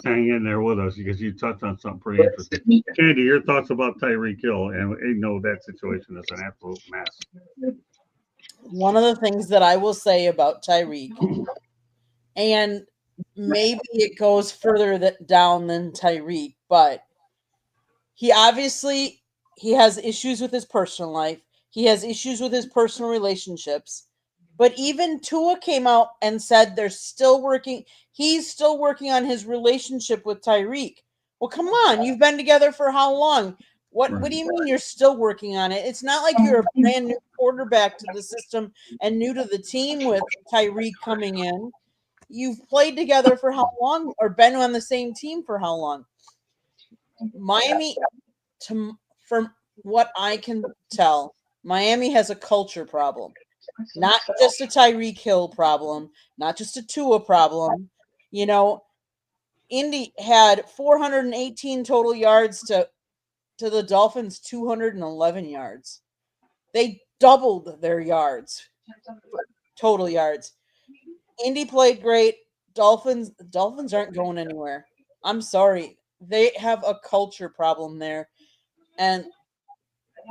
S1: hang in there with us because you touched on something pretty interesting. Candy, your thoughts about Tyreek Hill, and you know that situation is an absolute mess.
S3: One of the things that I will say about Tyreek, and maybe it goes further down than Tyreek, but he has issues with his personal life. He has issues with his personal relationships. But even Tua came out and said he's still working on his relationship with Tyreek. Well, come on, you've been together for how long? What do you mean you're still working on it? It's not like you're a brand new quarterback to the system and new to the team with Tyreek coming in. You've played together for how long, or been on the same team for how long? Miami, from what I can tell, Miami has a culture problem. Not just a Tyreek Hill problem, not just a Tua problem. You know, Indy had 418 total yards to the Dolphins' 211 yards. They doubled their yards, total yards. Indy played great. Dolphins aren't going anywhere. I'm sorry. They have a culture problem there. And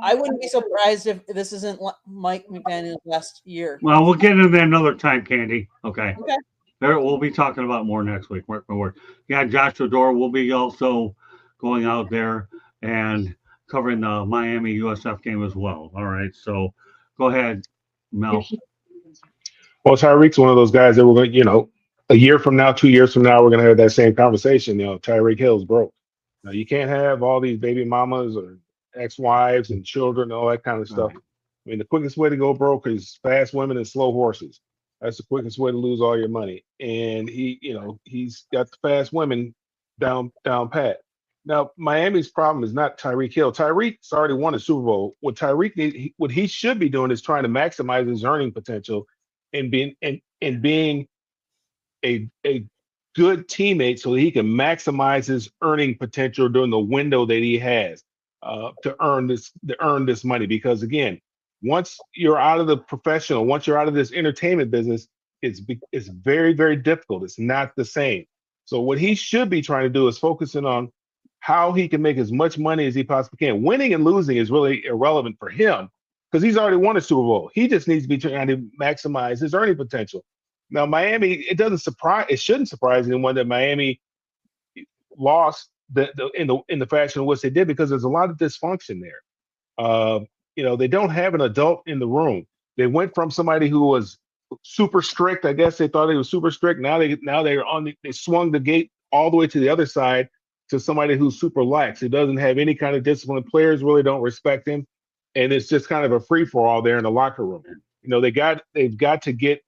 S3: I wouldn't be surprised if this isn't Mike McDaniel's last year.
S1: Well, we'll get into that another time, Candy. Okay.
S3: Okay.
S1: We'll be talking about more next week. Mark my word. Yeah, Josh Fedor will be also going out there and covering the Miami USF game as well. All right. So go ahead, Mel.
S4: Well, Tyreek's one of those guys that we're going to, a year from now, 2 years from now, we're going to have that same conversation. Tyreek Hill's broke. Now, you can't have all these baby mamas or ex-wives and children and all that kind of stuff.
S1: Right.
S4: I mean, the quickest way to go broke is fast women and slow horses. That's the quickest way to lose all your money. And he's got the fast women down pat. Now, Miami's problem is not Tyreek Hill. Tyreek's already won a Super Bowl. What he should be doing is trying to maximize his earning potential and being a good teammate so that he can maximize his earning potential during the window that he has to earn this money. Because again, once you're out of the professional, once you're out of this entertainment business, it's very, very difficult. It's not the same. So what he should be trying to do is focusing on how he can make as much money as he possibly can. Winning and losing is really irrelevant for him because he's already won a Super Bowl. He just needs to be trying to maximize his earning potential. Now, Miami, it shouldn't surprise anyone that Miami lost in the fashion in which they did because there's a lot of dysfunction there. They don't have an adult in the room. They went from somebody who was super strict. I guess they thought he was super strict. Now they swung the gate all the way to the other side to somebody who's super lax. He doesn't have any kind of discipline. Players really don't respect him, and it's just kind of a free for all there in the locker room. They've got to get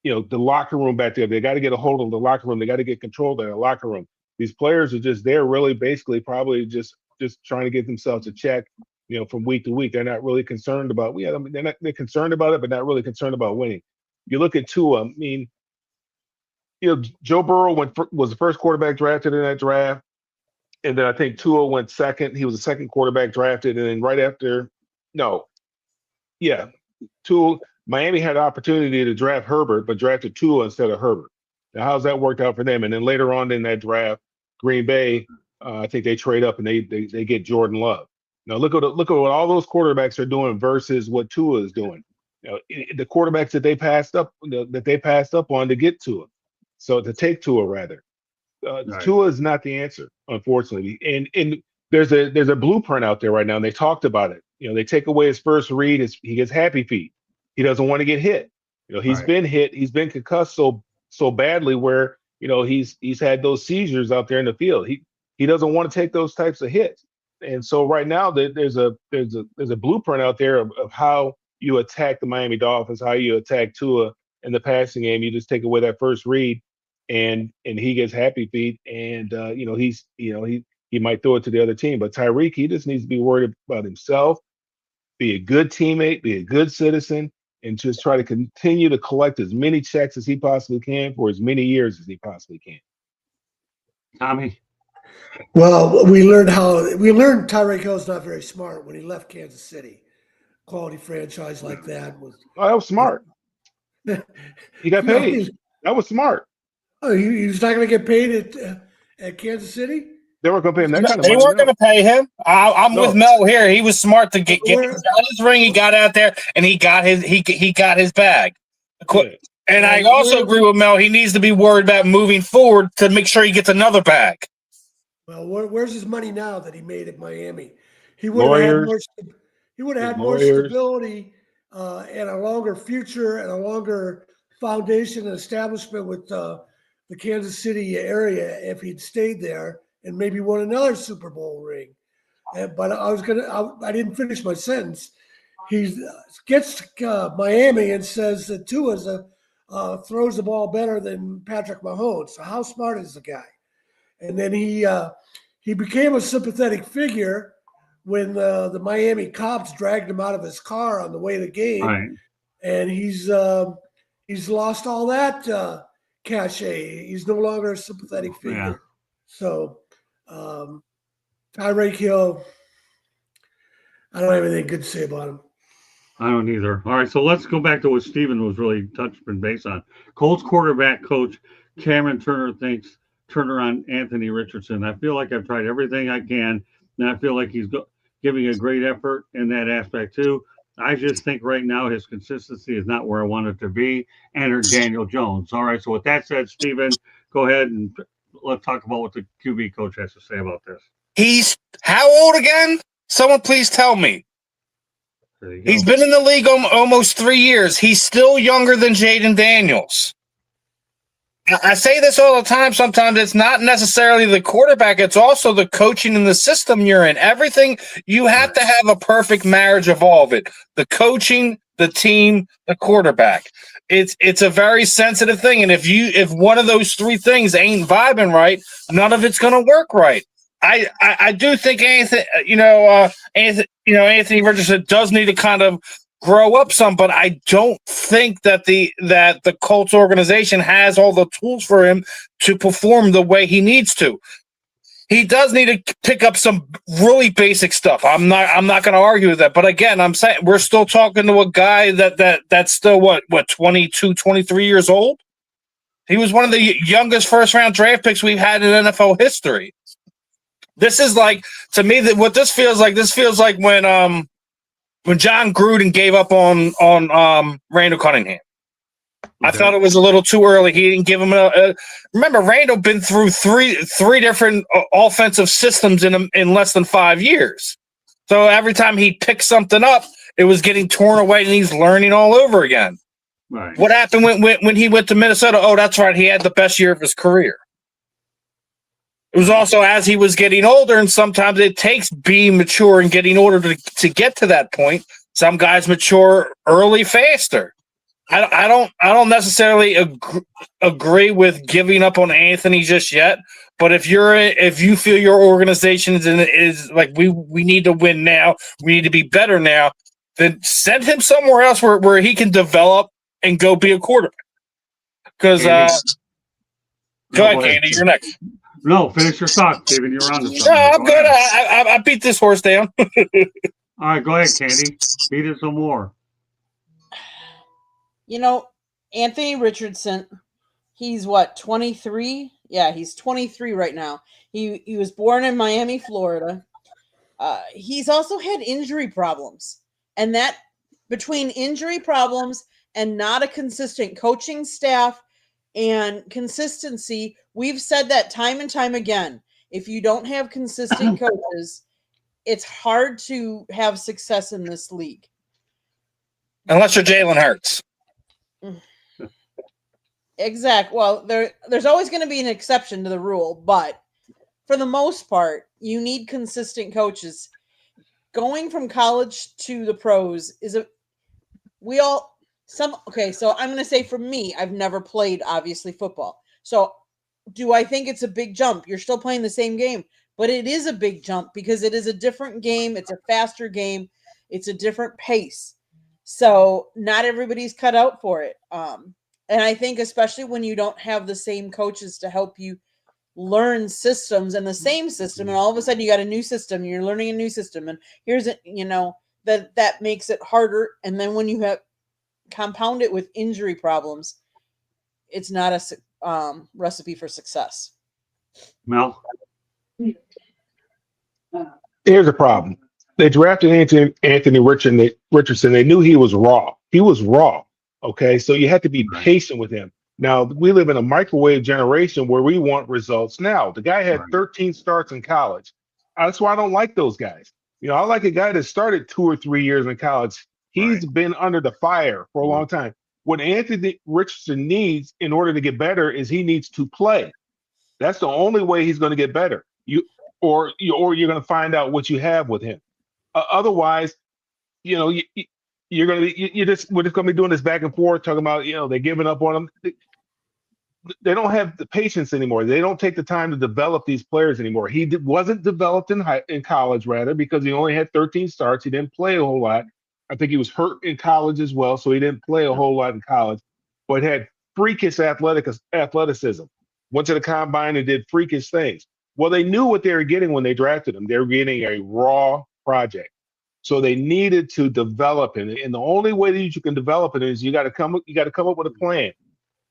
S4: the locker room back there. They got to get a hold of the locker room. They got to get control of the locker room. These players are just there, really, basically, probably just trying to get themselves a check. From week to week, they're not really concerned about. They're concerned about it, but not really concerned about winning. You look at Tua. I mean, Joe Burrow was the first quarterback drafted in that draft, and then I think Tua went second. He was the second quarterback drafted, and then right after, Tua. Miami had an opportunity to draft Herbert, but drafted Tua instead of Herbert. Now, how's that worked out for them? And then later on in that draft, Green Bay, I think they trade up and they get Jordan Love. Now look at what all those quarterbacks are doing versus what Tua is doing. The quarterbacks that they passed up on to get Tua, so to take Tua rather.
S1: Right.
S4: Tua is not the answer, unfortunately. And there's a blueprint out there right now, and they talked about it. They take away his first read, he gets happy feet. He doesn't want to get hit. He's been hit. He's been concussed so badly where he's had those seizures out there in the field. He doesn't want to take those types of hits. And so right now there's a blueprint out there of how you attack the Miami Dolphins, how you attack Tua in the passing game. You just take away that first read, and he gets happy feet, and he might throw it to the other team. But Tyreek, he just needs to be worried about himself, be a good teammate, be a good citizen, and just try to continue to collect as many checks as he possibly can for as many years as he possibly can.
S1: Tommy?
S5: Well, we learned Tyreek Hill's not very smart when he left Kansas City. Quality franchise like that was.
S4: Oh, that was smart. He got paid. That was smart.
S5: Oh, he's not going to get paid at Kansas City.
S4: They weren't going to pay him that kind of
S2: They
S4: money.
S2: weren't going to pay him. I'm with Mel here. He was smart to get his ring. He got out there and he got his bag. And I also agree with Mel. He needs to be worried about moving forward to make sure he gets another bag.
S5: Well, where's his money now that he made at Miami? He would have had more. He would have had more stability and a longer future and a longer foundation and establishment with the Kansas City area if he'd stayed there and maybe won another Super Bowl ring. But I didn't finish my sentence. He gets to Miami and says that Tua throws the ball better than Patrick Mahomes. So how smart is the guy? And then he became a sympathetic figure when the Miami cops dragged him out of his car on the way to the game,
S1: Right.
S5: and he's lost all that cachet. He's no longer a sympathetic figure.
S1: Yeah.
S5: So Tyreek Hill, I don't have anything good to say about him.
S1: I don't either. All right, so let's go back to what Steven was really touching base on. Colts quarterback coach Cameron Turner on Anthony Richardson. I feel like I've tried everything I can, and I feel like he's giving a great effort in that aspect too. I just think right now his consistency is not where I want it to be. Enter Daniel Jones. All right, so with that said, Steven, go ahead and let's talk about what the QB coach has to say about this.
S2: He's how old again? Someone please tell me. He's been in the league almost 3 years. He's still younger than Jaden Daniels. I say this all the time. Sometimes it's not necessarily the quarterback. It's also the coaching and the system you're in. Everything, you have to have a perfect marriage of all of it. The coaching, the team, the quarterback. It's a very sensitive thing. And if one of those three things ain't vibing right, none of it's going to work right. I do think Anthony Richardson does need to kind of grow up some, but I don't think that the Colts organization has all the tools for him to perform the way he needs to. He does need to pick up some really basic stuff. I'm not going to argue with that. But again, I'm saying we're still talking to a guy that's still what 22, 23 years old. He was one of the youngest first round draft picks we've had in NFL history. This is like, to me, that what this feels like when John Gruden gave up on Randall Cunningham. Okay. I thought it was a little too early. He didn't give him remember, Randall been through three different offensive systems in less than 5 years. So every time he picked something up, it was getting torn away, and he's learning all over again.
S1: Right.
S2: What happened when he went to Minnesota? Oh, that's right. He had the best year of his career. It was also as he was getting older, and sometimes it takes being mature and getting older to get to that point. Some guys mature early faster. I don't necessarily agree with giving up on Anthony just yet. But if you feel your organization is like we need to win now, we need to be better now, then send him somewhere else where he can develop and go be a quarterback. Because go ahead, Candy, you're next.
S1: No, finish your thought, Steven. You're on the.
S2: No, I'm good. I beat this horse down.
S1: All right, go ahead, Candy. Beat it some more.
S3: Anthony Richardson, he's what, 23? Yeah, he's 23 right now. He was born in Miami, Florida. He's also had injury problems. And that, between injury problems and not a consistent coaching staff and consistency, we've said that time and time again. If you don't have consistent coaches, it's hard to have success in this league.
S2: Unless you're Jalen Hurts.
S3: Exactly. Well, there's always going to be an exception to the rule, but for the most part, you need consistent coaches. Going from college to the pros so I'm going to say for me, I've never played, obviously, football. So do I think it's a big jump? You're still playing the same game, but it is a big jump because it is a different game. It's a faster game. It's a different pace. So not everybody's cut out for it. And I think especially when you don't have the same coaches to help you learn systems and the same system, and all of a sudden you got a new system, you're learning a new system, and here's it, that makes it harder. And then when you have compound it with injury problems, it's not a recipe for success.
S1: Mel?
S4: Here's the problem. They drafted Anthony Richardson. They knew he was raw. He was raw. Okay. So you had to be
S1: Right.
S4: patient with him. Now, we live in a microwave generation where we want results now. The guy had
S1: Right.
S4: 13 starts in college. That's why I don't like those guys. I like a guy that started 2 or 3 years in college. He's been under the fire for a long time. What Anthony Richardson needs in order to get better is he needs to play. That's the only way he's going to get better. Or you're going to find out what you have with him. Otherwise, you're going to we're just going to be doing this back and forth, talking about they're giving up on him. They don't have the patience anymore. They don't take the time to develop these players anymore. He wasn't developed in college, rather, because he only had 13 starts. He didn't play a whole lot. I think he was hurt in college as well, so he didn't play a whole lot in college. But had freakish athleticism. Went to the combine and did freakish things. Well, they knew what they were getting when they drafted him. They were getting a raw project. So they needed to develop it. And the only way that you can develop it is you got to come up with a plan.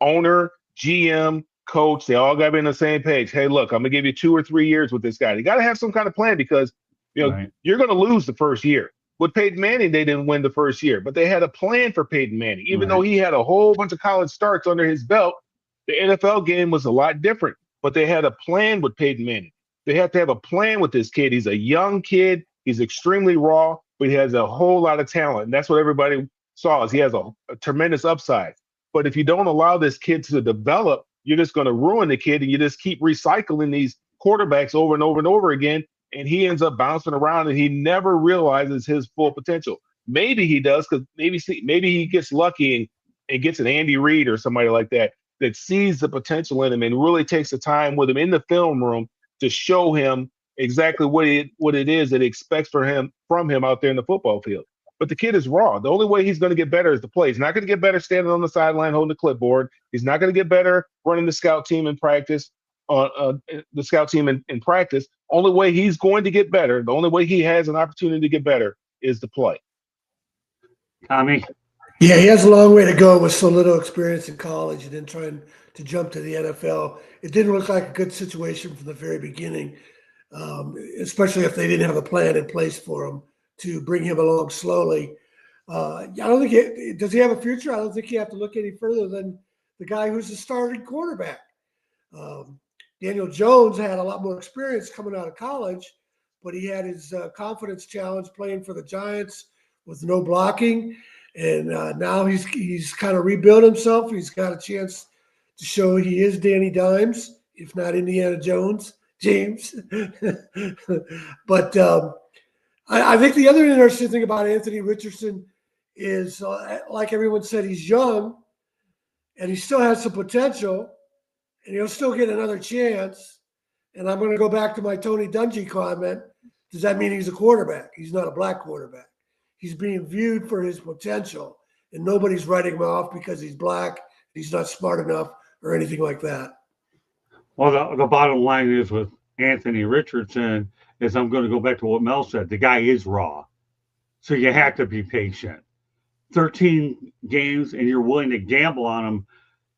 S4: Owner, GM, coach, they all got to be on the same page. Hey, look, I'm going to give you 2 or 3 years with this guy. You got to have some kind of plan because
S1: Right.
S4: you're going to lose the first year. With Peyton Manning, they didn't win the first year, but they had a plan for Peyton Manning. Even though he had a whole bunch of college starts under his belt, the NFL game was a lot different. But they had a plan with Peyton Manning. They have to have a plan with this kid. He's a young kid. He's extremely raw, but he has a whole lot of talent. And that's what everybody saw is he has a tremendous upside. But if you don't allow this kid to develop, you're just going to ruin the kid, and you just keep recycling these quarterbacks over and over and over again, and he ends up bouncing around, and he never realizes his full potential. Maybe he does, because maybe he gets lucky and gets an Andy Reid or somebody like that sees the potential in him and really takes the time with him in the film room to show him exactly what it is that he expects from him out there in the football field. But the kid is raw. The only way he's going to get better is to play. He's not going to get better standing on the sideline holding the clipboard. He's not going to get better running the scout team in practice. In practice. Only way he's going to get better, the only way he has an opportunity to get better is to play.
S1: Tommy?
S5: Yeah, he has a long way to go with so little experience in college and then trying to jump to the NFL. It didn't look like a good situation from the very beginning, especially if they didn't have a plan in place for him to bring him along slowly. I don't think does he have a future? I don't think you have to look any further than the guy who's the starting quarterback. Daniel Jones had a lot more experience coming out of college, but he had his confidence challenge playing for the Giants with no blocking. And now he's kind of rebuilt himself. He's got a chance to show he is Danny Dimes, if not Indiana James. But I think the other interesting thing about Anthony Richardson is, like everyone said, he's young and he still has some potential and he'll still get another chance. And I'm going to go back to my Tony Dungy comment. Does that mean he's a quarterback? He's not a black quarterback. He's being viewed for his potential, and nobody's writing him off because he's black, he's not smart enough, or anything like that.
S1: Well, the bottom line is with Anthony Richardson is I'm going to go back to what Mel said. The guy is raw, so you have to be patient. 13 games, and you're willing to gamble on him,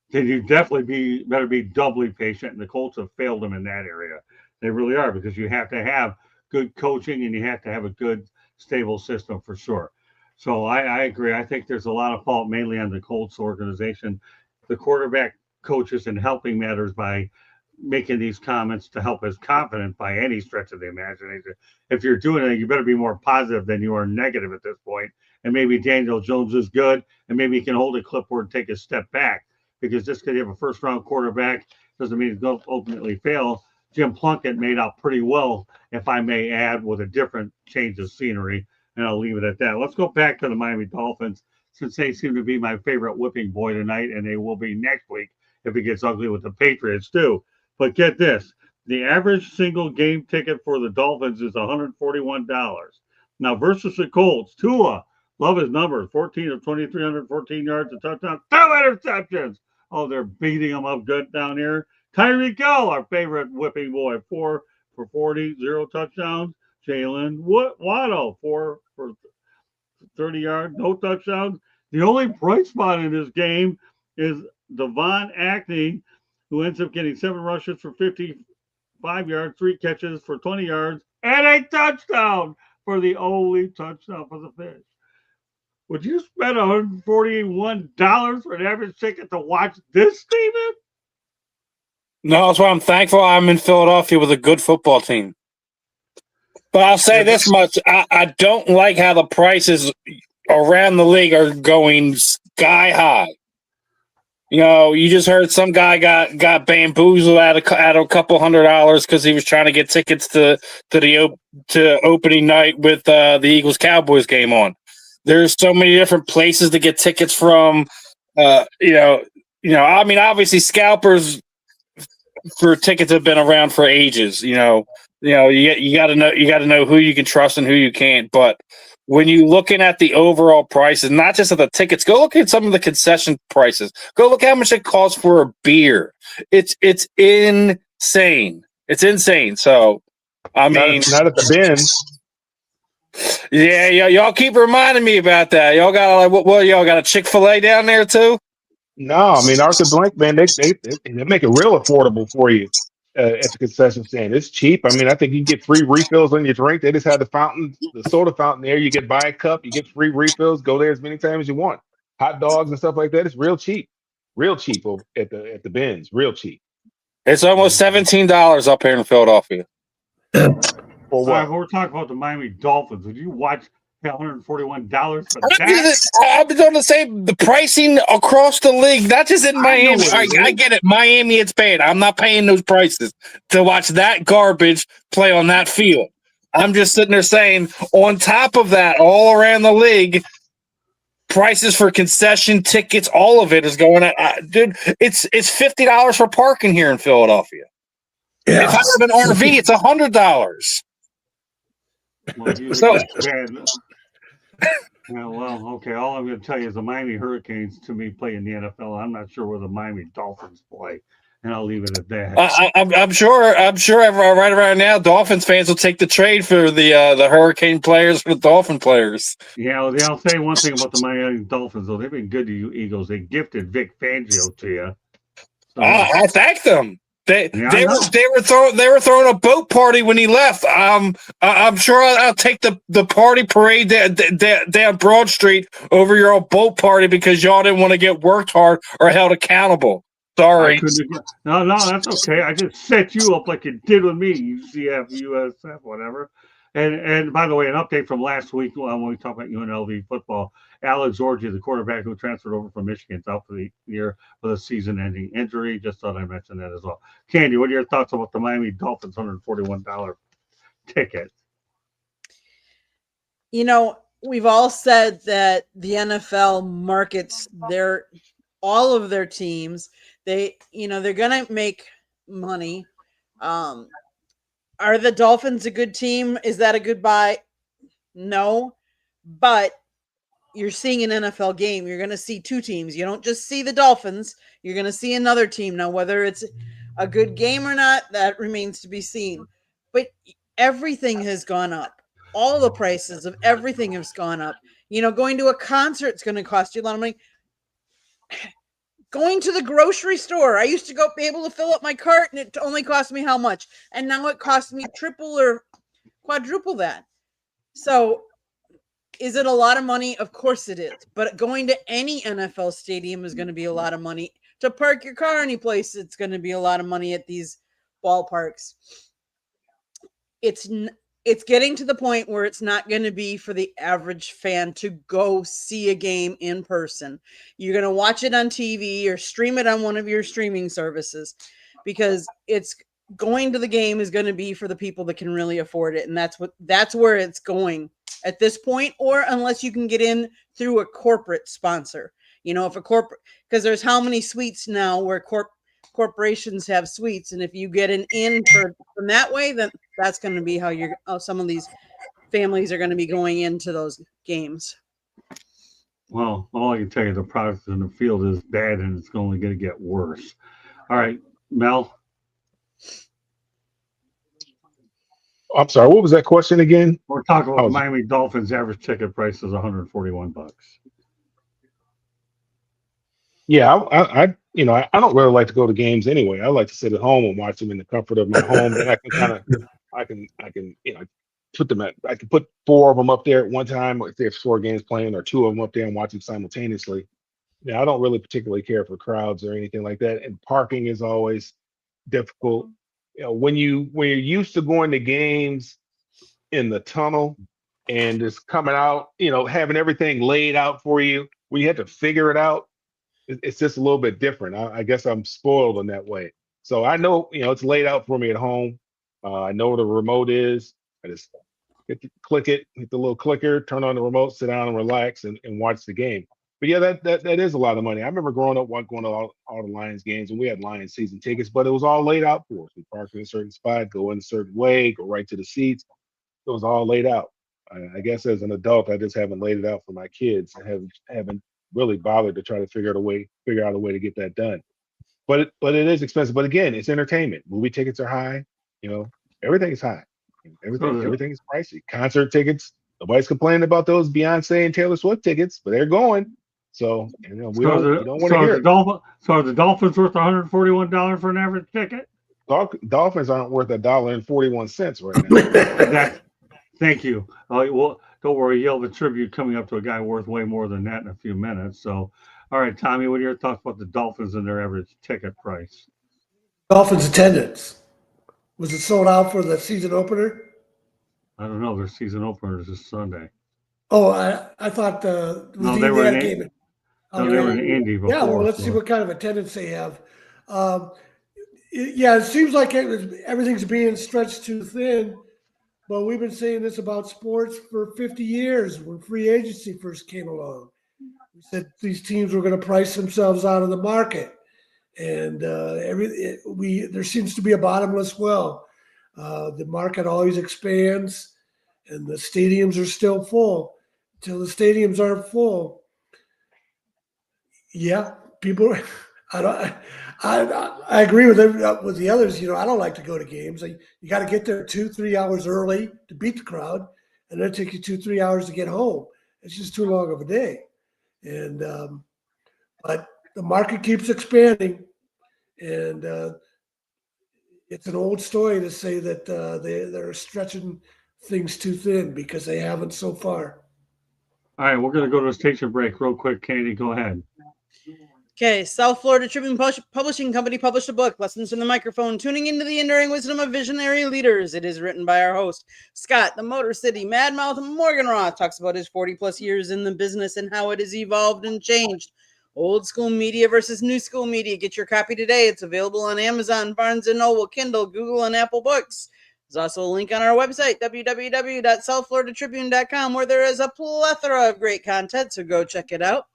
S1: then you definitely better be doubly patient. And the Colts have failed him in that area. They really are, because you have to have good coaching and you have to have a good, stable system for sure. So I agree. I think there's a lot of fault mainly on the Colts organization, the quarterback coaches, and helping matters by making these comments to help his confidence by any stretch of the imagination. If you're doing it, you better be more positive than you are negative at this point. And maybe Daniel Jones is good, and maybe he can hold a clipboard and take a step back, because just because you have a first-round quarterback doesn't mean he's going to ultimately fail. Jim Plunkett made out pretty well, if I may add, with a different change of scenery, and I'll leave it at that. Let's go back to the Miami Dolphins, since they seem to be my favorite whipping boy tonight, and they will be next week if it gets ugly with the Patriots too. But get this, the average single game ticket for the Dolphins is $141. Now versus the Colts, Tua, Love his numbers: 14 of 23, 114 yards, a touchdown, 2 interceptions. Oh, they're beating him up good down here. Tyreek Hill, our favorite whipping boy, 4 for 40, 0 touchdowns. Jalen Waddle, 4 for 30 yards, no touchdowns. The only bright spot in this game is Devon Ackley, who ends up getting 7 rushes for 55 yards, 3 catches for 20 yards, and a touchdown for the only touchdown for the Fish. Would you spend $141 for an average ticket to watch this, Steven?
S2: No, that's why I'm thankful I'm in Philadelphia with a good football team. But I'll say this much. I don't like how the prices around the league are going sky high. You know, you just heard some guy got bamboozled out of a couple $100 because he was trying to get tickets to opening night with the Eagles Cowboys game on. There's so many different places to get tickets from. I mean, obviously scalpers for tickets have been around for ages. You got to know who you can trust and who you can't. But when you're looking at the overall prices, not just of the tickets, go look at some of the concession prices. Go look how much it costs for a beer. It's insane. It's insane. So, I mean,
S4: not at the Benz.
S2: Yeah, y'all keep reminding me about that. Y'all got y'all got a Chick-fil-A down there too?
S4: No, I mean Arthur Blank, man, they make it real affordable for you at the concession stand. It's cheap. I mean, I think you can get free refills on your drink. They just have the soda fountain there. You get buy a cup, you get free refills. Go there as many times as you want. Hot dogs and stuff like that. It's real cheap at the Benz. Real cheap.
S2: It's almost $17 up here in Philadelphia.
S4: For what?
S1: We're talking about the Miami Dolphins. Would you watch $141 for that?
S2: I'm going to say the pricing across the league, not just in Miami. I get it. Miami, it's bad. I'm not paying those prices to watch that garbage play on that field. I'm just sitting there saying, on top of that, all around the league, prices for concession tickets, all of it is going at. Dude, it's $50 for parking here in Philadelphia. Yeah. If I have an RV, it's $100.
S1: Well, okay. All I'm going to tell you is the Miami Hurricanes, to me, play in the NFL. I'm not sure where the Miami Dolphins play, and I'll leave it at that.
S2: I'm sure right around now, Dolphins fans will take the trade for the Hurricane players for the Dolphin players.
S1: Yeah, well, I'll say one thing about the Miami Dolphins, though. They've been good to you Eagles. They gifted Vic Fangio to you. So,
S2: I thank them. They were throwing a boat party when he left. I'm sure I'll take the party parade down Broad Street over your old boat party because y'all didn't want to get worked hard or held accountable. Sorry.
S1: No, that's okay. I just set you up like you did with me, UCF, USF, whatever. And by the way, an update from last week when we talked about UNLV football. Alex Zorgi, the quarterback who transferred over from Michigan, is out for the year with a season-ending injury. Just thought I'd mention that as well. Candy, what are your thoughts about the Miami Dolphins $141 ticket?
S3: You know, we've all said that the NFL markets all of their teams. They're going to make money. Are the Dolphins a good team? Is that a good buy? No, but you're seeing an NFL game. You're going to see two teams. You don't just see the Dolphins. You're going to see another team. Now, whether it's a good game or not, that remains to be seen. But everything has gone up. All the prices of everything has gone up. Going to a concert is going to cost you a lot of money. Going to the grocery store. I used to be able to fill up my cart, and it only cost me how much? And now it costs me triple or quadruple that. So is it a lot of money? Of course it is. But going to any NFL stadium is going to be a lot of money. To park your car any place, it's going to be a lot of money at these ballparks. It's getting to the point where it's not going to be for the average fan to go see a game in person. You're going to watch it on TV or stream it on one of your streaming services because it's going to the game is going to be for the people that can really afford it. And that's where it's going at this point, or unless you can get in through a corporate sponsor. If a corporate, because there's how many suites now where corporations have suites, and if you get an in from that way, then that's going to be how some of these families are going to be going into those games.
S1: Well, all I can tell you, the product in the field is bad, and it's only going to get worse. All right, Mel.
S4: I'm sorry. What was that question again?
S1: We're talking
S4: I
S1: about
S4: was
S1: Miami Dolphins' average ticket price is $141.
S4: Yeah, I don't really like to go to games anyway. I like to sit at home and watch them in the comfort of my home. Then I can kind of, I can, put them at. I can put four of them up there at one time if there's four games playing, or two of them up there and watch them simultaneously. Yeah, I don't really particularly care for crowds or anything like that. And parking is always difficult. When you're used to going to games in the tunnel and just coming out, having everything laid out for you, when you have to figure it out, it's just a little bit different. I guess I'm spoiled in that way. So I know, it's laid out for me at home. I know where the remote is. I just click it, hit the little clicker, turn on the remote, sit down and relax and watch the game. But yeah, that is a lot of money. I remember growing up going to all the Lions games, and we had Lions season tickets, but it was all laid out for us. We parked in a certain spot, go in a certain way, go right to the seats. It was all laid out. I guess as an adult, I just haven't laid it out for my kids. I haven't really bothered to try to figure out a way to get that done. But it is expensive. But again, it's entertainment. Movie tickets are high. You know, everything is high.
S1: So,
S4: Everything is pricey. Concert tickets. Nobody's complaining about those Beyonce and Taylor Swift tickets, but they're going. So we don't want to hear it.
S1: Are the Dolphins worth $141 for an average ticket?
S4: Dolphins aren't worth $1.41 right now.
S1: Thank you. Well, don't worry. You'll have a tribute coming up to a guy worth way more than that in a few minutes. So, all right, Tommy, what are your thoughts about the Dolphins and their average ticket price?
S5: Dolphins attendance. Was it sold out for the season opener?
S1: I don't know. Their season opener is this Sunday.
S5: Oh, I thought
S1: They were in
S5: game.
S1: they were in Indy before.
S5: Yeah, well, let's see what kind of attendance they have. It seems like everything's being stretched too thin, but we've been saying this about sports for 50 years when free agency first came along. We said these teams were going to price themselves out of the market, and there seems to be a bottomless well. The market always expands, and the stadiums are still full. Until the stadiums aren't full, people. I agree with the others. I don't like to go to games. You got to get there 2-3 hours early to beat the crowd, and then it takes you 2-3 hours to get home. It's just too long of a day. And but the market keeps expanding, and it's an old story to say that they're stretching things too thin because they haven't so far.
S1: All right, we're going to go to a station break real quick. Candy, go ahead.
S3: Okay, South Florida Tribune Publishing Company published a book, Lessons from the Microphone, Tuning into the Enduring Wisdom of Visionary Leaders. It is written by our host, Scott, the Motor City Madmouth Morganroth, talks about his 40-plus years in the business and how it has evolved and changed. Old school media versus new school media. Get your copy today. It's available on Amazon, Barnes & Noble, Kindle, Google, and Apple Books. There's also a link on our website, www.southfloridatribune.com, where there is a plethora of great content, so go check it out.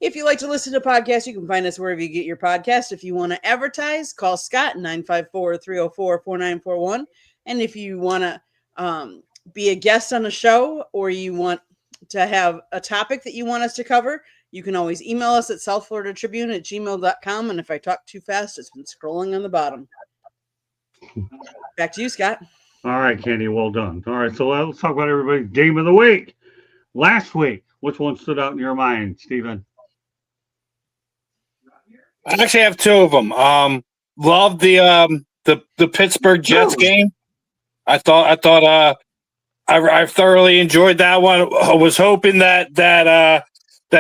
S3: If you like to listen to podcasts, you can find us wherever you get your podcast. If you want to advertise, call Scott, 954-304-4941. And if you want to be a guest on a show, or you want to have a topic that you want us to cover, you can always email us at southfloridatribune@gmail.com. And if I talk too fast, it's been scrolling on the bottom. Back to you, Scott.
S1: All right, Candy, well done. All right, so let's talk about everybody's game of the week. Last week, which one stood out in your mind, Stephen?
S2: I actually have two of them. Love the Pittsburgh Jets game. I thoroughly enjoyed that one. I was hoping that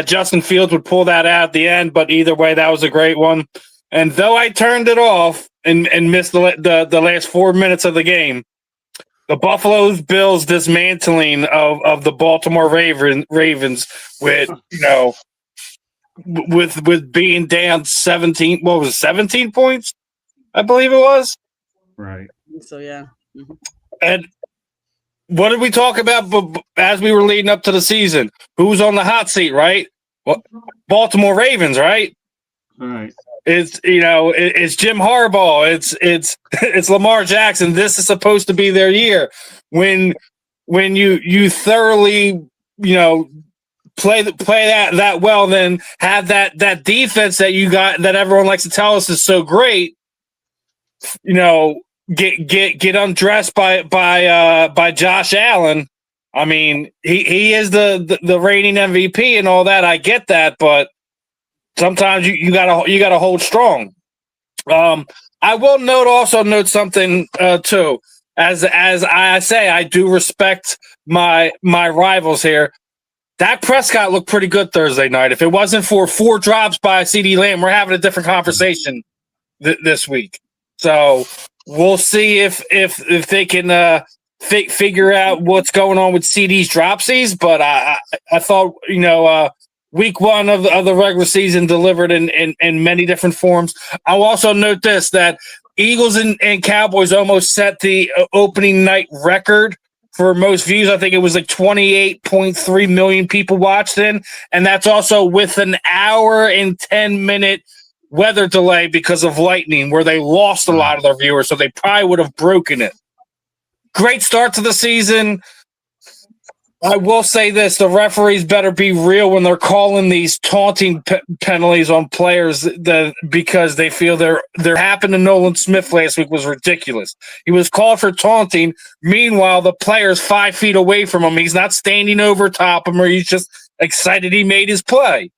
S2: Justin Fields would pull that out at the end, but either way, that was a great one. And though I turned it off and missed the last 4 minutes of the game, the Buffalo Bills dismantling of the Baltimore Ravens with with being down 17. What was it, 17 points? I believe it was.
S1: Right.
S3: So yeah. Mm-hmm.
S2: And what did we talk about as we were leading up to the season? Who's on the hot seat, right? Well, Baltimore Ravens, right?
S1: All right.
S2: It's it's Jim Harbaugh. It's Lamar Jackson. This is supposed to be their year. When you thoroughly play that well, then have that defense that you got that everyone likes to tell us is so great. Get undressed by Josh Allen. I mean, he is the reigning MVP and all that. I get that, but sometimes you gotta hold strong. I will note something too. As I say, I do respect my rivals here. Dak Prescott looked pretty good Thursday night. If it wasn't for 4 drops by CeeDee Lamb, we're having a different conversation this week. So we'll see if they can figure out what's going on with CeeDee's dropsies. But I thought week 1 of the regular season delivered in many different forms. I'll also note this, that Eagles and Cowboys almost set the opening night record for most views. I think it was like 28.3 million people watched in, and that's also with an hour and 10-minute weather delay because of lightning, where they lost a lot of their viewers, so they probably would have broken it. Great start to the season. I will say this: the referees better be real when they're calling these taunting penalties on players, because they feel they're happened to Nolan Smith last week was ridiculous. He was called for taunting. Meanwhile, the player's 5 feet away from him. He's not standing over top him, or he's just excited he made his play.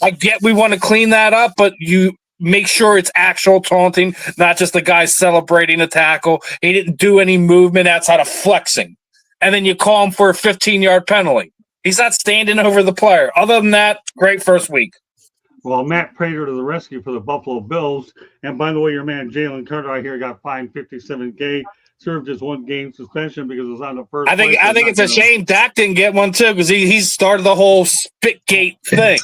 S2: I get we want to clean that up, but you make sure it's actual taunting, not just the guy celebrating a tackle. He didn't do any movement outside of flexing. And then you call him for a 15-yard penalty. He's not standing over the player. Other than that, great first week.
S1: Well, Matt Prater to the rescue for the Buffalo Bills. And by the way, your man Jalen Carter out here got fined $57K, served his 1-game suspension because it was on the first.
S2: I think it's a shame Dak didn't get one too, because he started the whole Spitgate thing.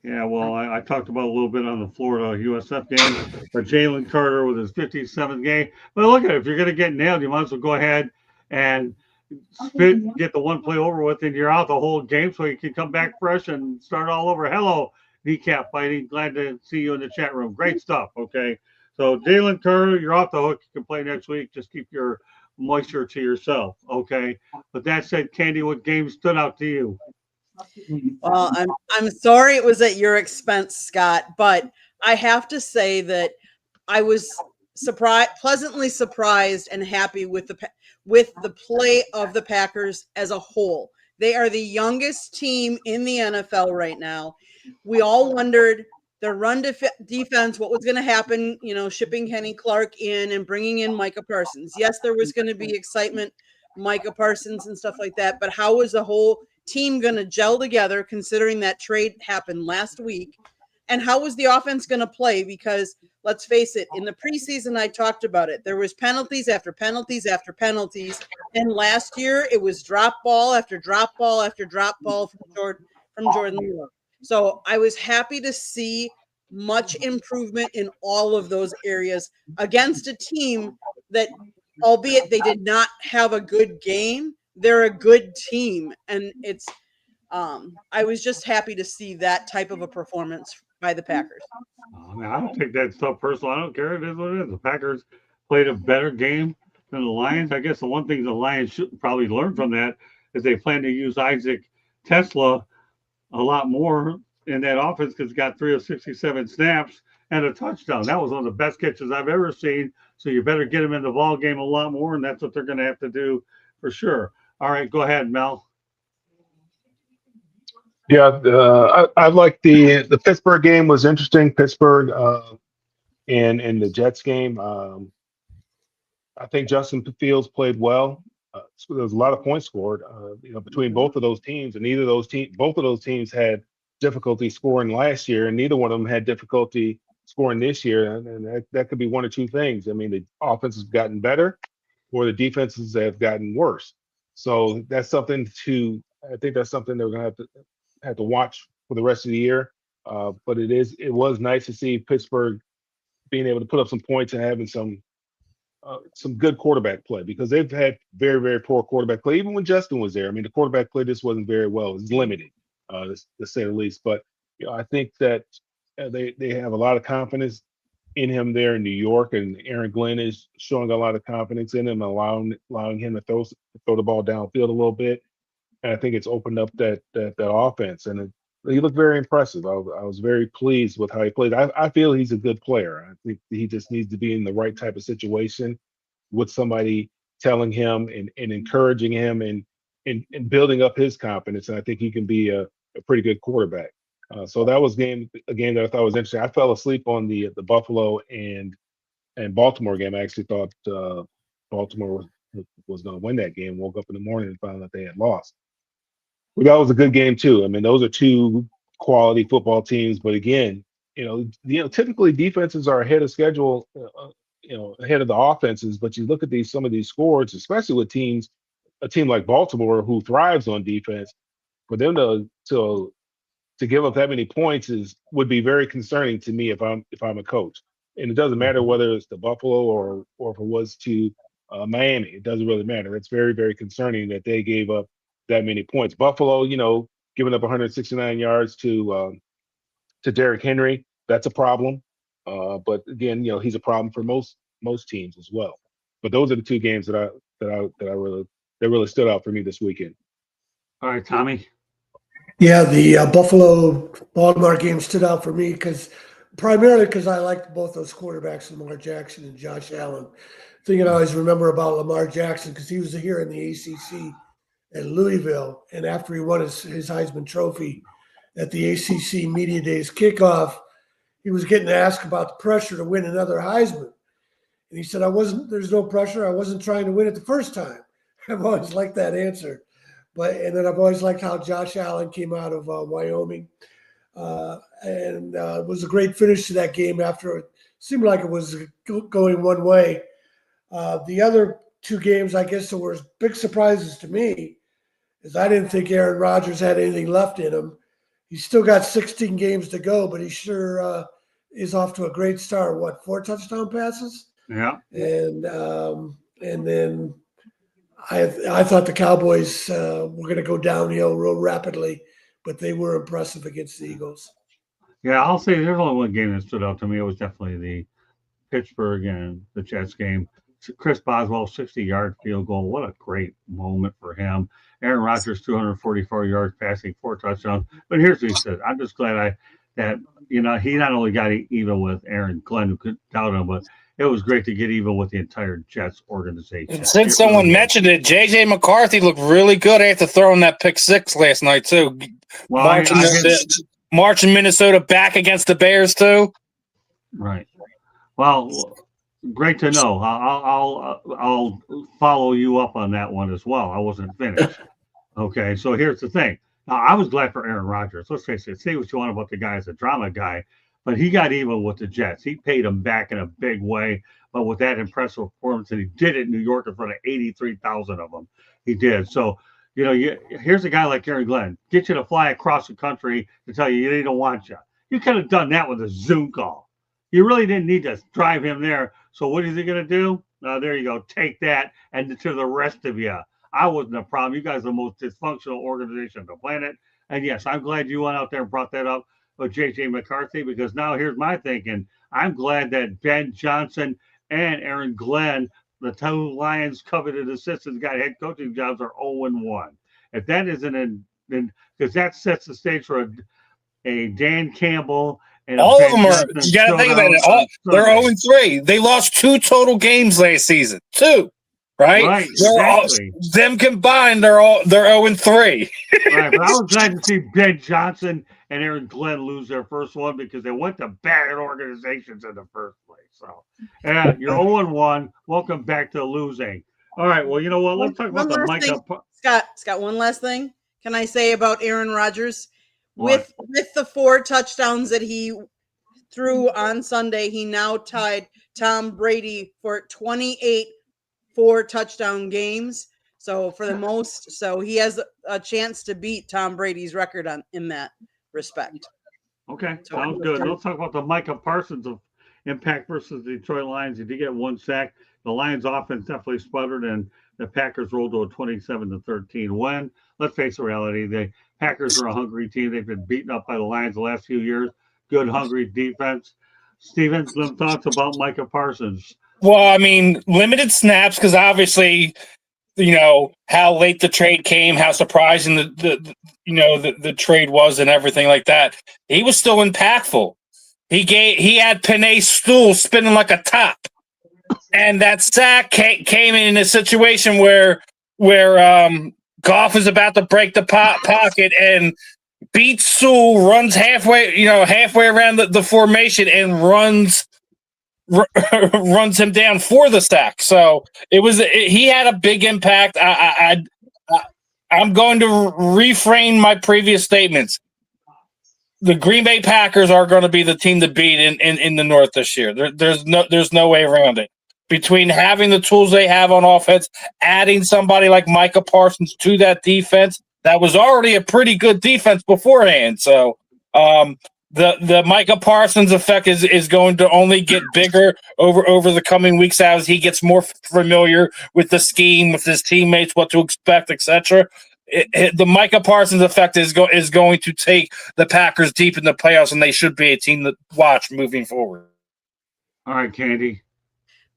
S1: Yeah, well, I talked about a little bit on the Florida USF game, but Jalen Carter with his 57th game. But look at it, if you're going to get nailed, you might as well go ahead and get the one play over with, and you're out the whole game, so you can come back fresh and start all over. Hello, Kneecap Fighting. Glad to see you in the chat room. Great stuff. Okay, so Jalen Carter, you're off the hook. You can play next week. Just keep your moisture to yourself. Okay. But that said, Candy, what game stood out to you?
S3: Well, I'm sorry it was at your expense, Scott, but I have to say that I was pleasantly surprised and happy with the play of the Packers as a whole. They are the youngest team in the NFL right now. We all wondered their run defense, what was going to happen, shipping Kenny Clark in and bringing in Micah Parsons. Yes, there was going to be excitement, Micah Parsons and stuff like that, but how was the whole team going to gel together considering that trade happened last week? And how was the offense going to play? Because let's face it, in the preseason, I talked about it. There was penalties after penalties after penalties. And last year it was drop ball after drop ball after drop ball from Jordan Love. So I was happy to see much improvement in all of those areas against a team that, albeit they did not have a good game, they're a good team. And it's, I was just happy to see that type of a performance by the Packers.
S1: I don't take that stuff personal. I don't care. It is what it is. The Packers played a better game than the Lions. I guess the one thing the Lions should probably learn from that is they plan to use Isaac Tesla a lot more in that offense, because he got 3 of 67 snaps and a touchdown. That was one of the best catches I've ever seen. So you better get him in the ball game a lot more, and that's what they're going to have to do for sure. All right, go ahead, Mel.
S4: Yeah, I like the Pittsburgh game was interesting. Pittsburgh and the Jets game. I think Justin Fields played well. So there was a lot of points scored, between both of those teams, and both of those teams had difficulty scoring last year, and neither one of them had difficulty scoring this year. And that could be one or two things. I mean, the offense has gotten better, or the defenses have gotten worse. So that's something I think that's something they're going to have to watch for the rest of the year. But it was nice to see Pittsburgh being able to put up some points and having some good quarterback play, because they've had very, very poor quarterback play. Even when Justin was there, I mean, the quarterback play just wasn't very well. It was limited, to say the least. But I think that they have a lot of confidence in him there in New York, and Aaron Glenn is showing a lot of confidence in him, allowing him to throw the ball downfield a little bit. and I think it's opened up that offense. And he looked very impressive. I was very pleased with how he played. I feel he's a good player. I think he just needs to be in the right type of situation with somebody telling him and encouraging him and building up his confidence. And I think he can be a pretty good quarterback. So that was a game that I thought was interesting. I fell asleep on the Buffalo and Baltimore game. I actually thought Baltimore was going to win that game. Woke up in the morning and found that they had lost. But that was a good game too. I mean, those are two quality football teams. But again, typically defenses are ahead of schedule, ahead of the offenses. But you look at some of these scores, especially with a team like Baltimore who thrives on defense. For them to give up that many points would be very concerning to me if I'm a coach. And it doesn't matter whether it's to Buffalo or if it was to Miami. It doesn't really matter. It's very, very concerning that they gave up that many points. Buffalo, giving up 169 yards to Derrick Henry, that's a problem. But again, he's a problem for most teams as well. But those are the two games that really stood out for me this weekend.
S1: All right, Tommy.
S5: Yeah, the Buffalo-Baltimore game stood out for me primarily because I liked both those quarterbacks, Lamar Jackson and Josh Allen. The thing I always remember about Lamar Jackson, because he was here in the ACC at Louisville, and after he won his Heisman Trophy at the ACC Media Days kickoff, he was getting asked about the pressure to win another Heisman. And he said, there's no pressure. I wasn't trying to win it the first time. I've always liked that answer. And then I've always liked how Josh Allen came out of Wyoming. And it was a great finish to that game after it seemed like it was going one way. The other two games, I guess, that were big surprises to me is I didn't think Aaron Rodgers had anything left in him. He's still got 16 games to go, but he sure is off to a great start. 4 touchdown passes?
S1: Yeah.
S5: And then I thought the Cowboys were going to go downhill real rapidly, but they were impressive against the Eagles.
S1: Yeah, I'll say there's only one game that stood out to me. It was definitely the Pittsburgh and the Jets game. Chris Boswell, 60-yard field goal. What a great moment for him. Aaron Rodgers, 244 yards passing, 4 touchdowns. But here's what he said. I'm just glad that he not only got even with Aaron Glenn, who could doubt him, but it was great to get even with the entire Jets organization.
S2: And since someone mentioned it, J.J. McCarthy looked really good after throwing that pick 6 last night, too.
S1: Well,
S2: marching Minnesota back against the Bears, too.
S1: Right. Well, great to know. I'll follow you up on that one as well. I wasn't finished. Okay, so here's the thing. Now, I was glad for Aaron Rodgers. Let's face it. Say what you want about the guy as a drama guy, but he got even with the Jets. He paid them back in a big way, but with that impressive performance, and he did it in New York in front of 83,000 of them. He did. So, here's a guy like Aaron Glenn. Get you to fly across the country to tell you they don't want you. You could have done that with a Zoom call. You really didn't need to drive him there. So what is he going to do? There you go. Take that. And to the rest of you, I wasn't a problem. You guys are the most dysfunctional organization on the planet. And yes, I'm glad you went out there and brought that up with J.J. McCarthy, because now here's my thinking. I'm glad that Ben Johnson and Aaron Glenn, the two Lions coveted assistants, got head coaching jobs, are 0-1. If that isn't because that sets the stage for a Dan Campbell. And
S2: all of them are. You got to think about it. They're 0-3. They lost 2 total games last season. 2, right?
S1: Right. Exactly.
S2: Them combined, they're 0-3.
S1: Right. But I was glad to see Ben Johnson and Aaron Glenn lose their first one, because they went to bad organizations in the first place. So, yeah, you're 0-1. Welcome back to losing. All right. Well, you know what? Let's talk about the Micah.
S3: Scott, one last thing. Can I say about Aaron Rodgers? With the 4 touchdowns that he threw on Sunday, he now tied Tom Brady for 28 4-touchdown games. So for the most, so he has a chance to beat Tom Brady's record in that respect.
S1: Okay, sounds good. Let's talk about the Micah Parsons of Impact versus the Detroit Lions. He did get 1 sack. The Lions offense definitely sputtered, and the Packers rolled to a 27-13 win. Let's face the reality. The Packers are a hungry team. They've been beaten up by the Lions the last few years. Good, hungry defense. Steven, some thoughts about Micah Parsons?
S2: Well, I mean, limited snaps, because obviously how late the trade came, how surprising the trade was, and everything like that. He was still impactful. He had Penei Sewell spinning like a top, and that sack came in a situation where Goff is about to break the pocket and beats Sewell, runs halfway around the formation and runs him down for the sack. So he had a big impact. I'm going to reframe my previous statements. The Green Bay Packers are going to be the team to beat in the North this year. There's no way around it. Between having the tools they have on offense, adding somebody like Micah Parsons to that defense, that was already a pretty good defense beforehand. So the Micah Parsons effect is going to only get bigger over the coming weeks as he gets more familiar with the scheme, with his teammates, what to expect, etc. The Micah Parsons effect is going to take the Packers deep in the playoffs, and they should be a team to watch moving forward.
S1: All right, Candy.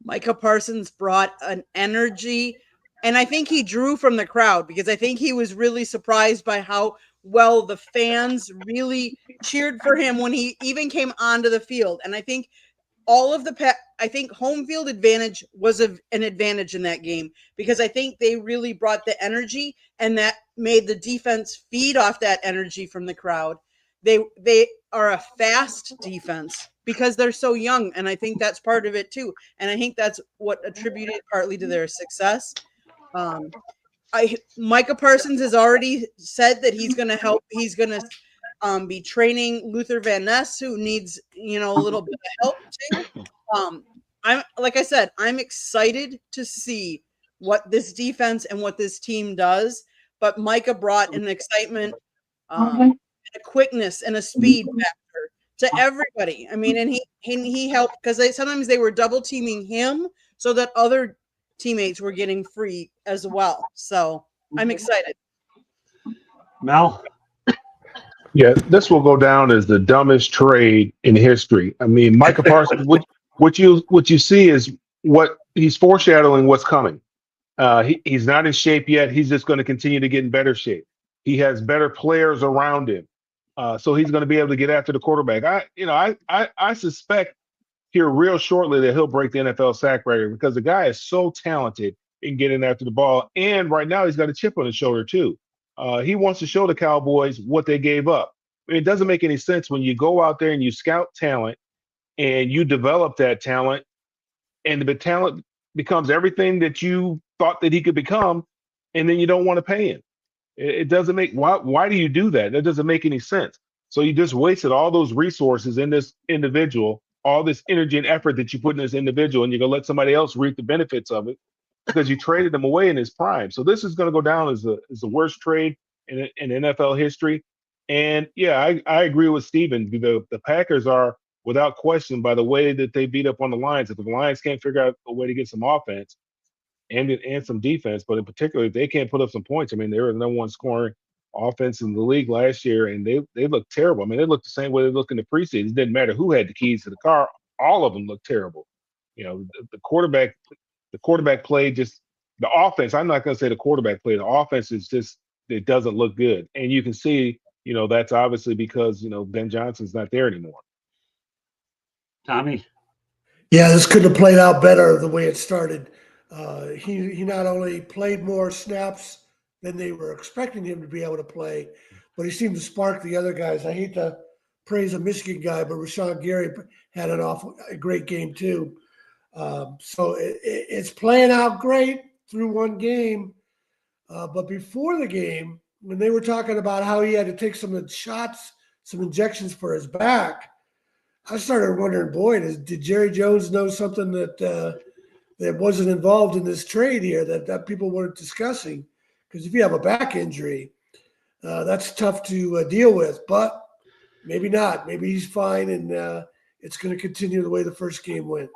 S3: Micah Parsons brought an energy, and I think he drew from the crowd because I think he was really surprised by how well the fans really cheered for him when he even came onto the field. And I think I think home field advantage was an advantage in that game because I think they really brought the energy, and that made the defense feed off that energy from the crowd. They are a fast defense because they're so young, and I think that's part of it too. And I think that's what attributed partly to their success. Micah Parsons has already said that he's going to help. He's going to be training Luther Van Ness, who needs a little bit of help too. I'm excited to see what this defense and what this team does. But Micah brought an excitement, a quickness, and a speed factor to everybody. I mean, and he helped because sometimes they were double teaming him so that other teammates were getting free as well. So I'm excited.
S1: Mel?
S4: Yeah, this will go down as the dumbest trade in history. I mean, Micah Parsons, what you see is what he's foreshadowing what's coming. He's not in shape yet. He's just going to continue to get in better shape. He has better players around him. So he's going to be able to get after the quarterback. I suspect here real shortly that he'll break the NFL sack record because the guy is so talented in getting after the ball. And right now he's got a chip on his shoulder too. He wants to show the Cowboys what they gave up. It doesn't make any sense when you go out there and you scout talent and you develop that talent, and the talent becomes everything that you thought that he could become, and then you don't want to pay him. It doesn't make why do you do that? That doesn't make any sense. So you just wasted all those resources in this individual, all this energy and effort that you put in this individual, and you're gonna let somebody else reap the benefits of it because you traded him away in his prime. So this is gonna go down as the worst trade in NFL history. And yeah, I agree with Steven. The Packers are, without question, by the way that they beat up on the Lions. If the Lions can't figure out a way to get some offense and some defense, but in particular, if they can't put up some points, I mean, they were the number one scoring offense in the league last year, and they looked terrible. I mean, they looked the same way they looked in the preseason. It didn't matter who had the keys to the car; all of them looked terrible. The quarterback play just the offense. I'm not going to say the quarterback play. The offense is just it doesn't look good, and you can see that's obviously because Ben Johnson's not there anymore.
S1: Tommy?
S5: Yeah, this could have played out better the way it started. He not only played more snaps than they were expecting him to be able to play, but he seemed to spark the other guys. I hate to praise a Michigan guy, but Rashawn Gary had a great game too. So it's playing out great through one game. But before the game, when they were talking about how he had to take some shots, some injections for his back, I started wondering, boy, did Jerry Jones know something that wasn't involved in this trade here that people weren't discussing? Because if you have a back injury, that's tough to deal with. But maybe not. Maybe he's fine, and it's going to continue the way the first game went.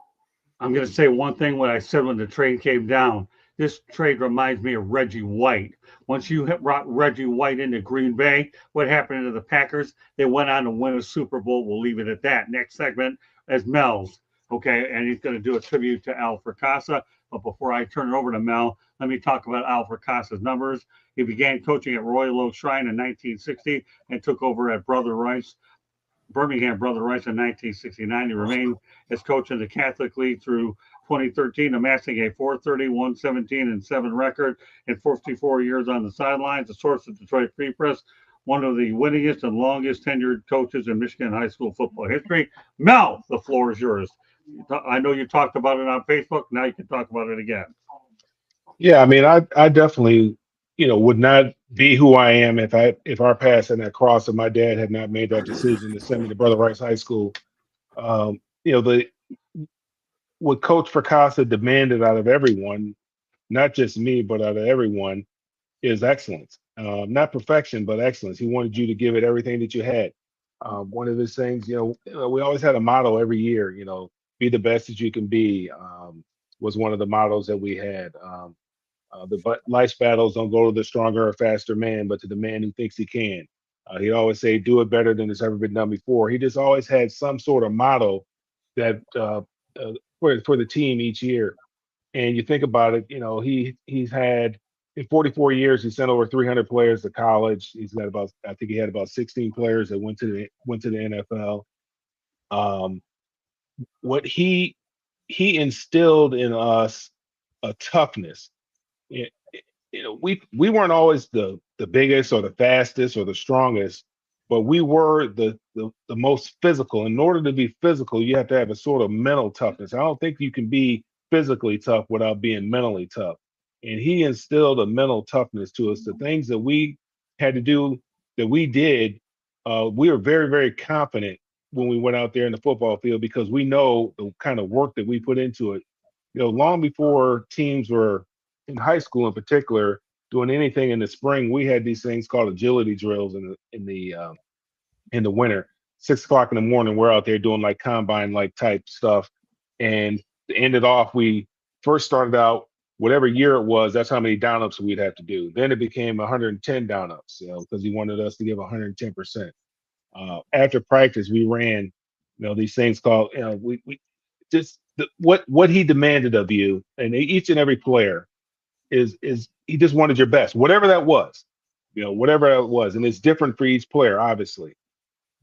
S1: I'm going to say one thing what I said when the trade came down. This trade reminds me of Reggie White. Once you brought Reggie White into Green Bay, what happened to the Packers? They went on to win a Super Bowl. We'll leave it at that. Next segment is Mel's. Okay, and he's going to do a tribute to Al Fracassa. But before I turn it over to Mel, let me talk about Alfred Casa's numbers. He began coaching at Royal Oak Shrine in 1960 and took over at Birmingham Brother Rice in 1969. He remained as coach in the Catholic League through 2013, amassing a 431, 17, and 7 record in 54 years on the sidelines. The source of Detroit Free Press, one of the winningest and longest tenured coaches in Michigan high school football history. Mel, the floor is yours. I know you talked about it on Facebook. Now you can talk about it again.
S4: Yeah, I mean, I definitely, would not be who I am if our paths had not crossed and my dad had not made that decision to send me to Brother Rice High School. The what Coach Fracassa demanded out of everyone, not just me, but out of everyone, is excellence. Not perfection, but excellence. He wanted you to give it everything that you had. One of his things, we always had a motto every year, be the best that you can be, was one of the mottos that we had. Life's battles don't go to the stronger or faster man, but to the man who thinks he can. He'd always say, do it better than it's ever been done before. He just always had some sort of motto that for the team each year. And you think about it, he's had in 44 years, he sent over 300 players to college. I think he had about 16 players that went to the NFL. What he instilled in us a toughness. We weren't always the biggest or the fastest or the strongest, but we were the most physical. In order to be physical, you have to have a sort of mental toughness. I don't think you can be physically tough without being mentally tough. And he instilled a mental toughness to us. The things that we had to do, that we did, we were very, very confident when we went out there in the football field because we know the kind of work that we put into it. Long before teams were in high school in particular doing anything in the spring, we had these things called agility drills in the winter. 6 o'clock in the morning, we're out there doing like combine like type stuff. And to end it off, we first started out whatever year it was, that's how many down ups we'd have to do. Then it became 110 down ups, because he wanted us to give 110%. After practice, we ran, these things called, we just what he demanded of you, and each and every player is he just wanted your best, whatever that was, whatever that was, and it's different for each player, obviously,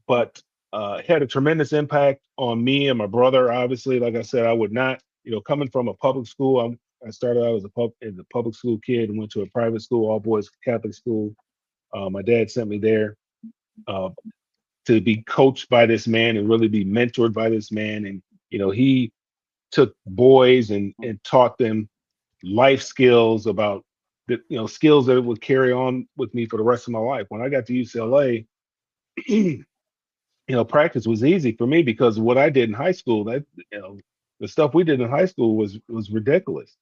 S4: but it had a tremendous impact on me and my brother. Obviously, like I said, I would not, coming from a public school, I started out as a public school kid and went to a private school, all boys Catholic school. My dad sent me there to be coached by this man and really be mentored by this man, and he took boys and taught them life skills about the skills that would carry on with me for the rest of my life. When I got to UCLA, practice was easy for me because what I did in high school, that the stuff we did in high school was ridiculous,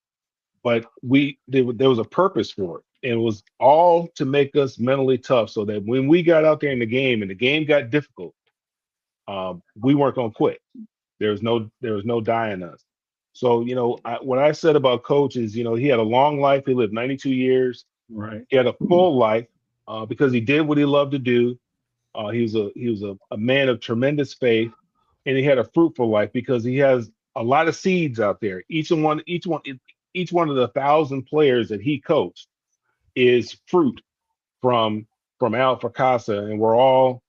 S4: but there was a purpose for it, and it was all to make us mentally tough so that when we got out there in the game and the game got difficult, we weren't going to quit. There was no dying us. So, what I said about Coach is, he had a long life. He lived 92 years.
S1: Right.
S4: He had a full life because he did what he loved to do. He was a man of tremendous faith, and he had a fruitful life because he has a lot of seeds out there. Each one of the 1,000 players that he coached is fruit from Al Fracassa, and we're all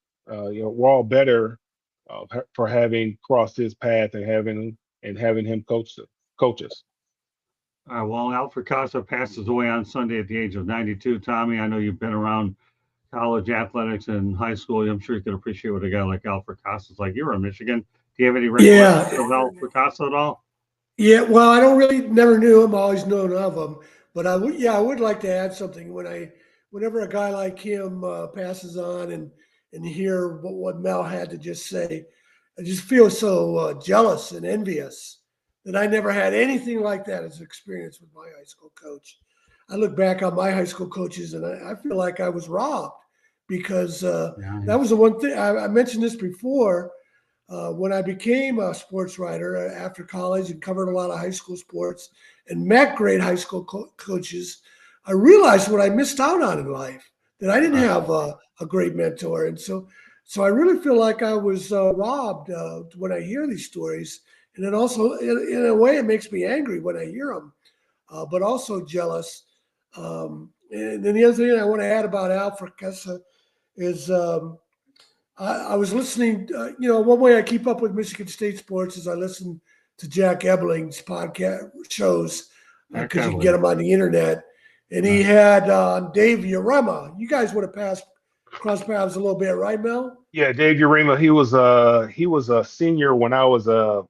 S4: better for having crossed his path and having him coach us.
S1: Well, Alfred Casa passes away on Sunday at the age of 92. Tommy, I know you've been around college athletics and high school. I'm sure you can appreciate what a guy like Alfred Casa is like. You were in Michigan. Do you have any recollections of Alfred Casa at all?
S5: Yeah, well, I don't really never knew him, always known of him, but I would like to add something whenever a guy like him passes on and hear what Mel had to just say. I just feel so jealous and envious that I never had anything like that as an experience with my high school coach. I look back on my high school coaches and I feel like I was robbed because that was the one thing I mentioned this before. When I became a sports writer after college and covered a lot of high school sports and met great high school coaches, I realized what I missed out on in life, that I didn't have a great mentor. And so I really feel like I was robbed when I hear these stories. And then also, in a way, it makes me angry when I hear them but also jealous. And then the other thing I want to add about Al Fracassa is I was listening. One way I keep up with Michigan State sports is I listen to Jack Ebling's podcast shows because you can get them on the internet. And he had Dave Urema. You guys would have crossed paths a little bit, right, Mel?
S4: Yeah, Dave Urema. He was a senior when I was a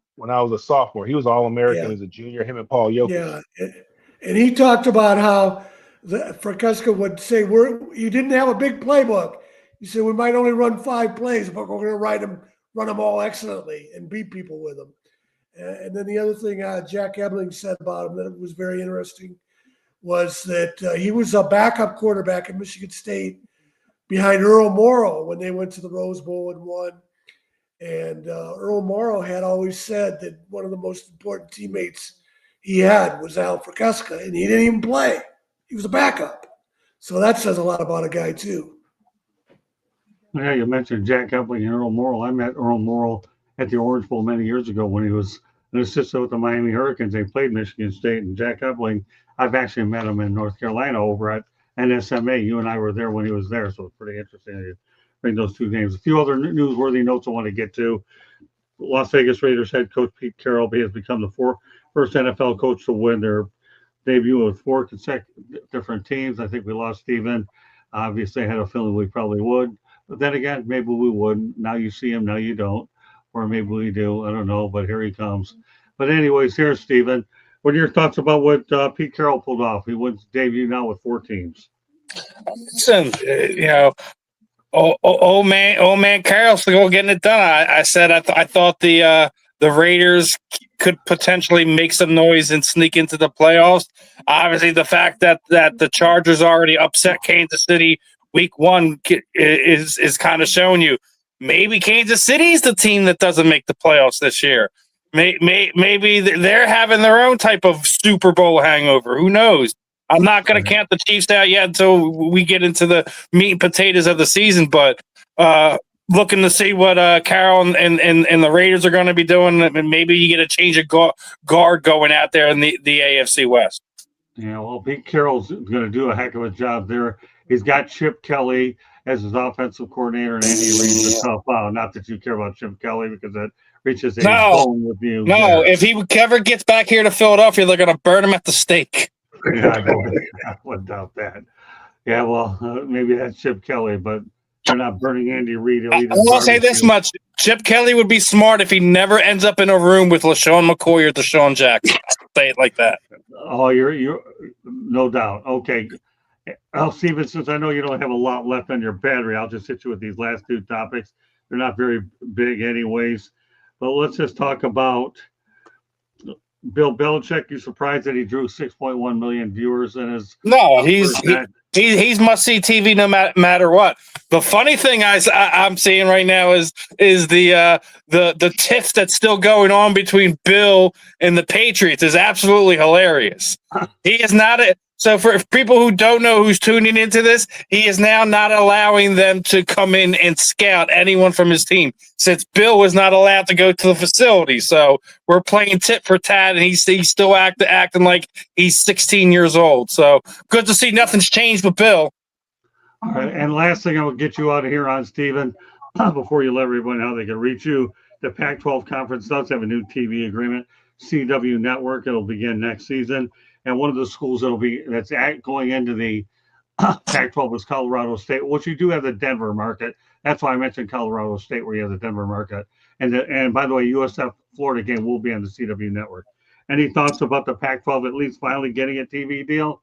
S4: sophomore. He was All-American as a junior. Him and Paul Jokic.
S5: Yeah, and he talked about how Fracassa would say, "You didn't have a big playbook." He said, "We might only run 5 plays, but we're going to run them all excellently and beat people with them." And then the other thing Jack Ebling said about him that was very interesting was that he was a backup quarterback at Michigan State behind Earl Morrow when they went to the Rose Bowl and won. And Earl Morrow had always said that one of the most important teammates he had was Al Fracassa, and he didn't even play. He was a backup. So that says a lot about a guy, too.
S1: Yeah, you mentioned Jack Ebling and Earl Morrall. I met Earl Morrall at the Orange Bowl many years ago when he was an assistant with the Miami Hurricanes. They played Michigan State, and Jack Ebling, I've actually met him in North Carolina over at NSMA. You and I were there when he was there, so it's pretty interesting to bring those two names. A few other newsworthy notes I want to get to. Las Vegas Raiders head coach Pete Carroll has become the first NFL coach to win their debut with 4 consecutive different teams. I think we lost Steven. Obviously, I had a feeling we probably would. But then again, maybe we wouldn't. Now you see him, now you don't. Or maybe we do. I don't know, but here he comes. But anyways, here's Steven. What are your thoughts about what Pete Carroll pulled off? He wins debut now with 4 teams.
S2: Listen, old man Carroll's still getting it done. I said I thought the Raiders could potentially make some noise and sneak into the playoffs. Obviously, the fact that the Chargers already upset Kansas City week 1 is kind of showing you maybe Kansas City's the team that doesn't make the playoffs this year. Maybe they're having their own type of Super Bowl hangover. Who knows? I'm not going to count the Chiefs out yet until we get into the meat and potatoes of the season, but looking to see what Carroll and the Raiders are going to be doing. Maybe you get a change of guard going out there in the AFC West.
S1: Yeah, well, Pete Carroll's going to do a heck of a job there. He's got Chip Kelly as his offensive coordinator, and Andy Reid's a tough out. Not that you care about Chip Kelly because that reaches a bone with you.
S2: No, if he ever gets back here to Philadelphia, they're going to burn him at the stake.
S1: Yeah, I wouldn't doubt that. Yeah, well, maybe that's Chip Kelly, but they're not burning Andy Reid.
S2: I will say this much. Chip Kelly would be smart if he never ends up in a room with LaShawn McCoy or Deshaun Jackson. Say it like that.
S1: Oh, you're no doubt. Okay. Steven, since I know you don't have a lot left on your battery, I'll just hit you with these last 2 topics. They're not very big anyways. But let's just talk about Bill Belichick. You surprised that he drew 6.1 million viewers in his?
S2: No, he's must see TV no matter what. The funny thing I'm seeing right now is the tiff that's still going on between Bill and the Patriots is absolutely hilarious. He is not so for people who don't know who's tuning into this, he is now not allowing them to come in and scout anyone from his team since Bill was not allowed to go to the facility. So we're playing tit for tat, and he's still acting like he's 16 years old. So good to see nothing's changed with Bill.
S1: All right, and last thing I will get you out of here on, Steven, before you let everybody know how they can reach you. The Pac-12 Conference does have a new TV agreement, CW Network. It'll begin next season. And one of the schools that's going into the Pac-12 is Colorado State, which you do have the Denver market. That's why I mentioned Colorado State, where you have the Denver market. And by the way, USF Florida game will be on the CW Network. Any thoughts about the Pac-12 at least finally getting a TV deal?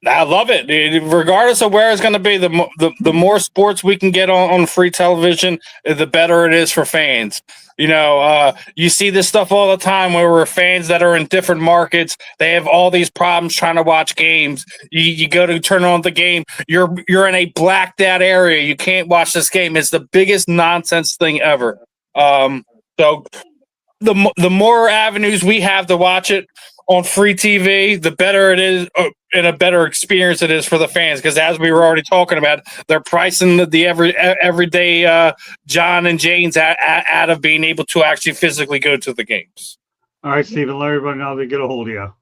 S2: I love it. Regardless of where it's going to be, the more sports we can get on free television, the better it is for fans. You see this stuff all the time where we're fans that are in different markets. They have all these problems trying to watch games. You go to turn on the game. You're in a blacked out area. You can't watch this game. It's the biggest nonsense thing ever. So the more avenues we have to watch it on free TV, the better it is, and a better experience it is for the fans. Because as we were already talking about, they're pricing the everyday John and Janes out of being able to actually physically go to the games.
S1: All right, Steven, let everybody know how they get a hold of you.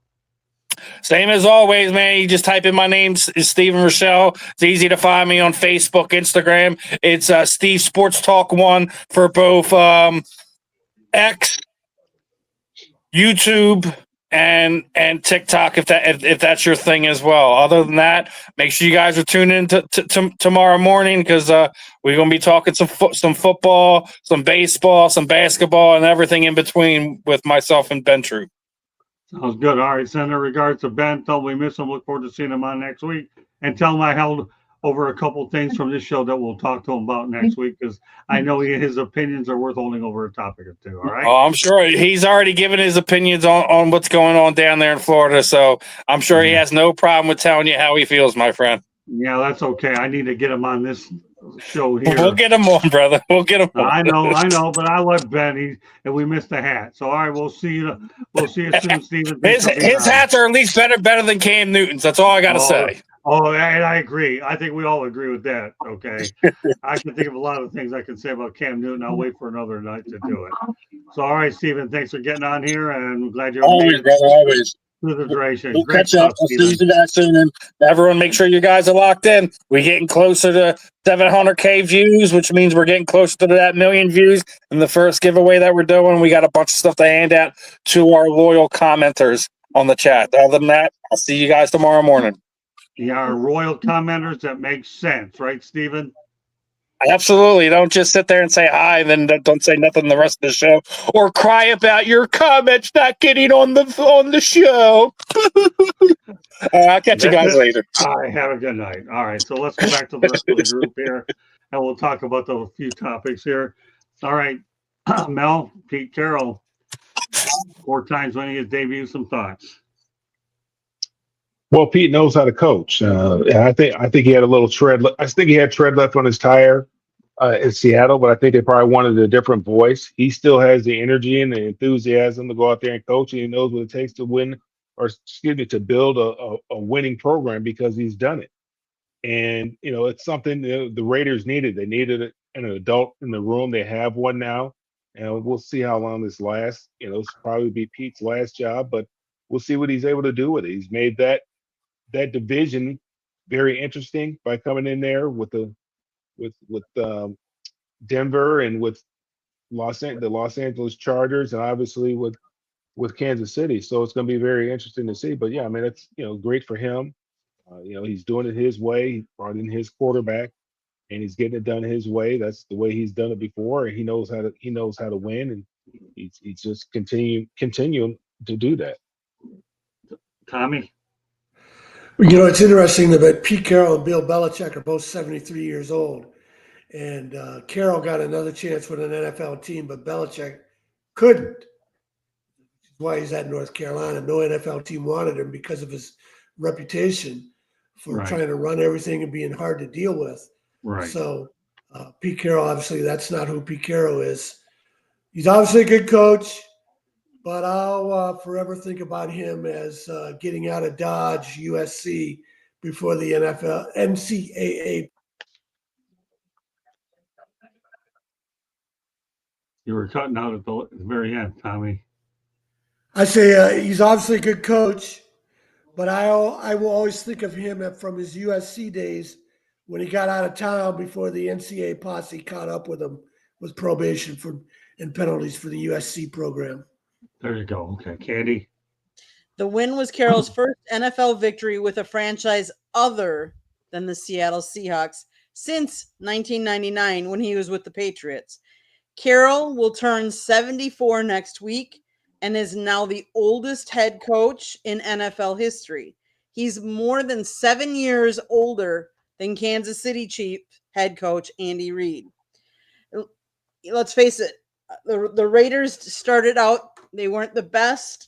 S2: Same as always, man. You just type in my name is Steven Rochelle. It's easy to find me on Facebook, Instagram. It's Steve Sports Talk 1 for both X, YouTube, and TikTok if that's your thing as well. Other than that, make sure you guys are tuning in to tomorrow morning because we're gonna be talking some football, some baseball, some basketball, and everything in between with myself and Ben Troop.
S1: Sounds good. All right. Send our regards to Ben. Tell him we miss him. Look forward to seeing him on next week. And tell him I held over a couple things from this show that we'll talk to him about next week because I know his opinions are worth holding over a topic or two. All right.
S2: Oh, I'm sure he's already given his opinions on what's going on down there in Florida. So I'm sure he has no problem with telling you how he feels, my friend.
S1: Yeah, that's okay. I need to get him on this show here.
S2: We'll get him on, brother. We'll get him on.
S1: I know, but I love Ben. And we missed the hat. So all right, we'll see you soon, Steven.
S2: His hats are at least better than Cam Newton's. That's all I gotta say.
S1: Oh, and I agree. I think we all agree with that. Okay. I can think of a lot of things I can say about Cam Newton. I'll wait for another night to do it. So all right, Steven, thanks for getting on here, and I'm glad you're
S2: always, brother, always.
S1: Through the duration.
S2: We'll catch up. We'll see you guys soon. And everyone, make sure you guys are locked in. We're getting closer to 700K views, which means we're getting closer to that 1,000,000 views. And the first giveaway that we're doing, we got a bunch of stuff to hand out to our loyal commenters on the chat. Other than that, I'll see you guys tomorrow morning.
S1: Yeah, our royal commenters, that makes sense, right, Steven?
S2: Absolutely. Don't just sit there and say hi and then don't say nothing the rest of the show or cry about your comments not getting on the show. I'll catch you guys later.
S1: All right, have a good night. All right, so let's go back to the rest of the group here, and we'll talk about a few topics here. All right, Mel, Pete Carroll, 4 times winning his debut, some thoughts.
S4: Well, Pete knows how to coach. And I think he had a little tread. I think he had tread left on his tire in Seattle, but I think they probably wanted a different voice. He still has the energy and the enthusiasm to go out there and coach, and he knows what it takes to win, or excuse me, to build a winning program because he's done it. And it's something the Raiders needed. They needed an adult in the room. They have one now, and we'll see how long this lasts. It's probably be Pete's last job, but we'll see what he's able to do with it. He's made that division very interesting by coming in there with Denver and with the Los Angeles Chargers, and obviously with Kansas City. So it's going to be very interesting to see. But yeah, I mean, it's great for him. He's doing it his way. He brought in his quarterback, and he's getting it done his way. That's the way he's done it before, and he knows how to win, and he's just continuing to do that.
S1: Tommy.
S5: It's interesting that Pete Carroll and Bill Belichick are both 73 years old. And Carroll got another chance with an NFL team, but Belichick couldn't. Which is why he's at North Carolina. No NFL team wanted him because of his reputation for trying to run everything and being hard to deal with.
S1: Right.
S5: So Pete Carroll, obviously, that's not who Pete Carroll is. He's obviously a good coach. But I'll forever think about him as getting out of Dodge, USC, before the NCAA.
S1: You were cutting out at the very end, Tommy.
S5: I say he's obviously a good coach, but I will always think of him from his USC days when he got out of town before the NCAA posse caught up with him with probation and penalties for the USC program.
S1: There you go. Okay, Candy.
S3: The win was Carroll's first NFL victory with a franchise other than the Seattle Seahawks since 1999 when he was with the Patriots. Carroll will turn 74 next week and is now the oldest head coach in NFL history. He's more than 7 years older than Kansas City Chief head coach Andy Reid. Let's face it, the Raiders started out, they weren't the best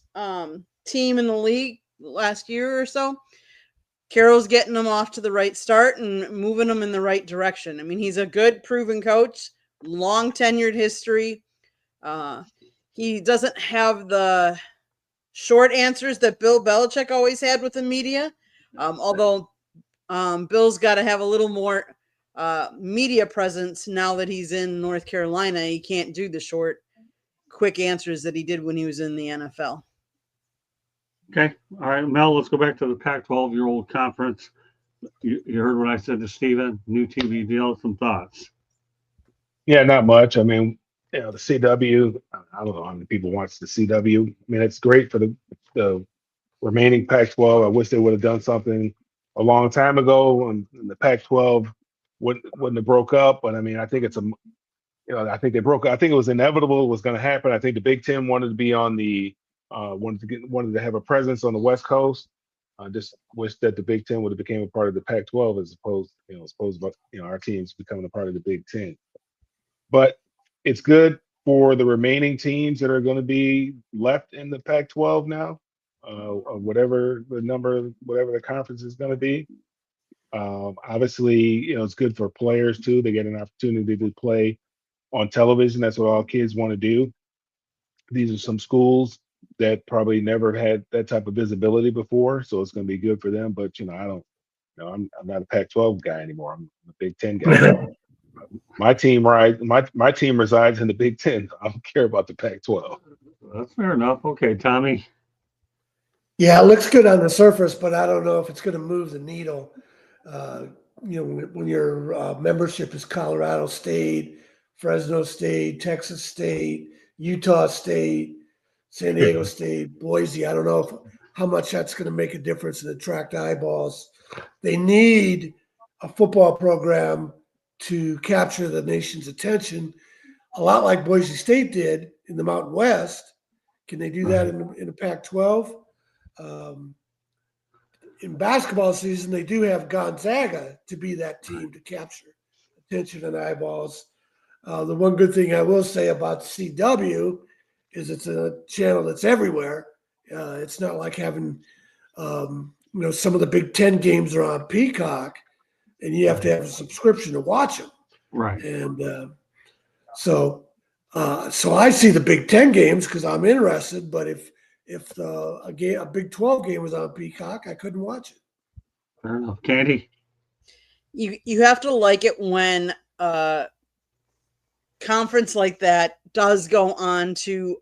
S3: team in the league last year or so. Carroll's getting them off to the right start and moving them in the right direction. I mean, he's a good, proven coach, long tenured history. He doesn't have the short answers that Bill Belichick always had with the media, although Bill's got to have a little more media presence now that he's in North Carolina. He can't do the short, quick answers that he did when he was in the NFL.
S1: Okay. All right, Mel, let's go back to the Pac-12, your old conference. You heard what I said to Steven, new TV deal, some thoughts.
S4: Yeah, not much. I mean, the CW. I don't know how many people watch the CW. I mean, it's great for the remaining Pac-12. I wish they would have done something a long time ago, and the Pac-12 wouldn't have broke up. But I mean, I think I think they broke. I think it was inevitable. It was going to happen. I think the Big Ten wanted to be on the wanted to have a presence on the West Coast. I just wish that the Big Ten would have became a part of the Pac-12 as opposed our teams becoming a part of the Big Ten. But it's good for the remaining teams that are going to be left in the Pac-12 now, whatever the conference is going to be. Obviously, it's good for players too. They get an opportunity to play on television. That's what all kids want to do. These are some schools that probably never had that type of visibility before, so it's going to be good for them. But I'm not a Pac-12 guy anymore. I'm a Big Ten guy. My team resides in the Big Ten. I don't care about the Pac-12.
S1: That's fair enough. Okay, Tommy.
S5: Yeah, it looks good on the surface, but I don't know if it's going to move the needle. When your membership is Colorado State, Fresno State, Texas State, Utah State, San Diego State, Boise, I don't know how much that's going to make a difference and attract eyeballs. They need a football program to capture the nation's attention, a lot like Boise State did in the Mountain West. Can they do that in the Pac-12? In basketball season, they do have Gonzaga to be that team to capture attention and eyeballs. The one good thing I will say about CW is it's a channel that's everywhere. It's not like having, some of the Big Ten games are on Peacock, and you have to have a subscription to watch them.
S1: Right.
S5: And so I see the Big Ten games because I'm interested. But if a Big 12 game was on Peacock, I couldn't watch it.
S1: Fair enough. Candy?
S3: You have to like it when a conference like that does go on to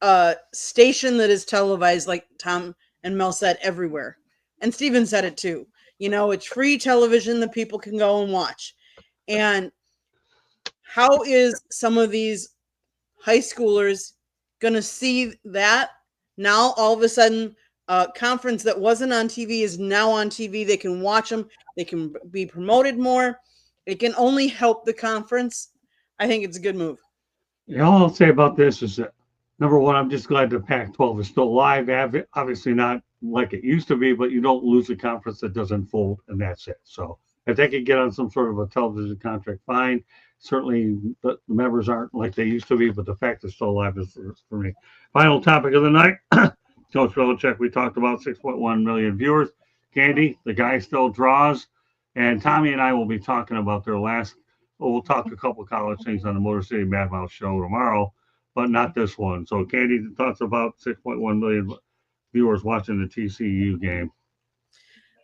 S3: a station that is televised, like Tom and Mel said, everywhere. And Steven said it too. It's free television that people can go and watch. And how is some of these high schoolers going to see that now all of a sudden a conference that wasn't on TV is now on TV? They can watch them. They can be promoted more. It can only help the conference. I think it's a good move.
S1: All I'll say about this is that, number one, I'm just glad the Pac-12 is still alive. Obviously not like it used to be, but you don't lose a conference that doesn't fold, and that's it. So if they could get on some sort of a television contract, fine. Certainly the members aren't like they used to be, but the fact it's still alive is for me. Final topic of the night. Coach Belichick, we talked about 6.1 million viewers. Candy, the guy still draws. And Tommy and I will be talking about their last, we'll talk a couple college things on the Motor City Madhouse show tomorrow, but not this one. So Candy, thoughts about 6.1 million viewers watching the TCU game?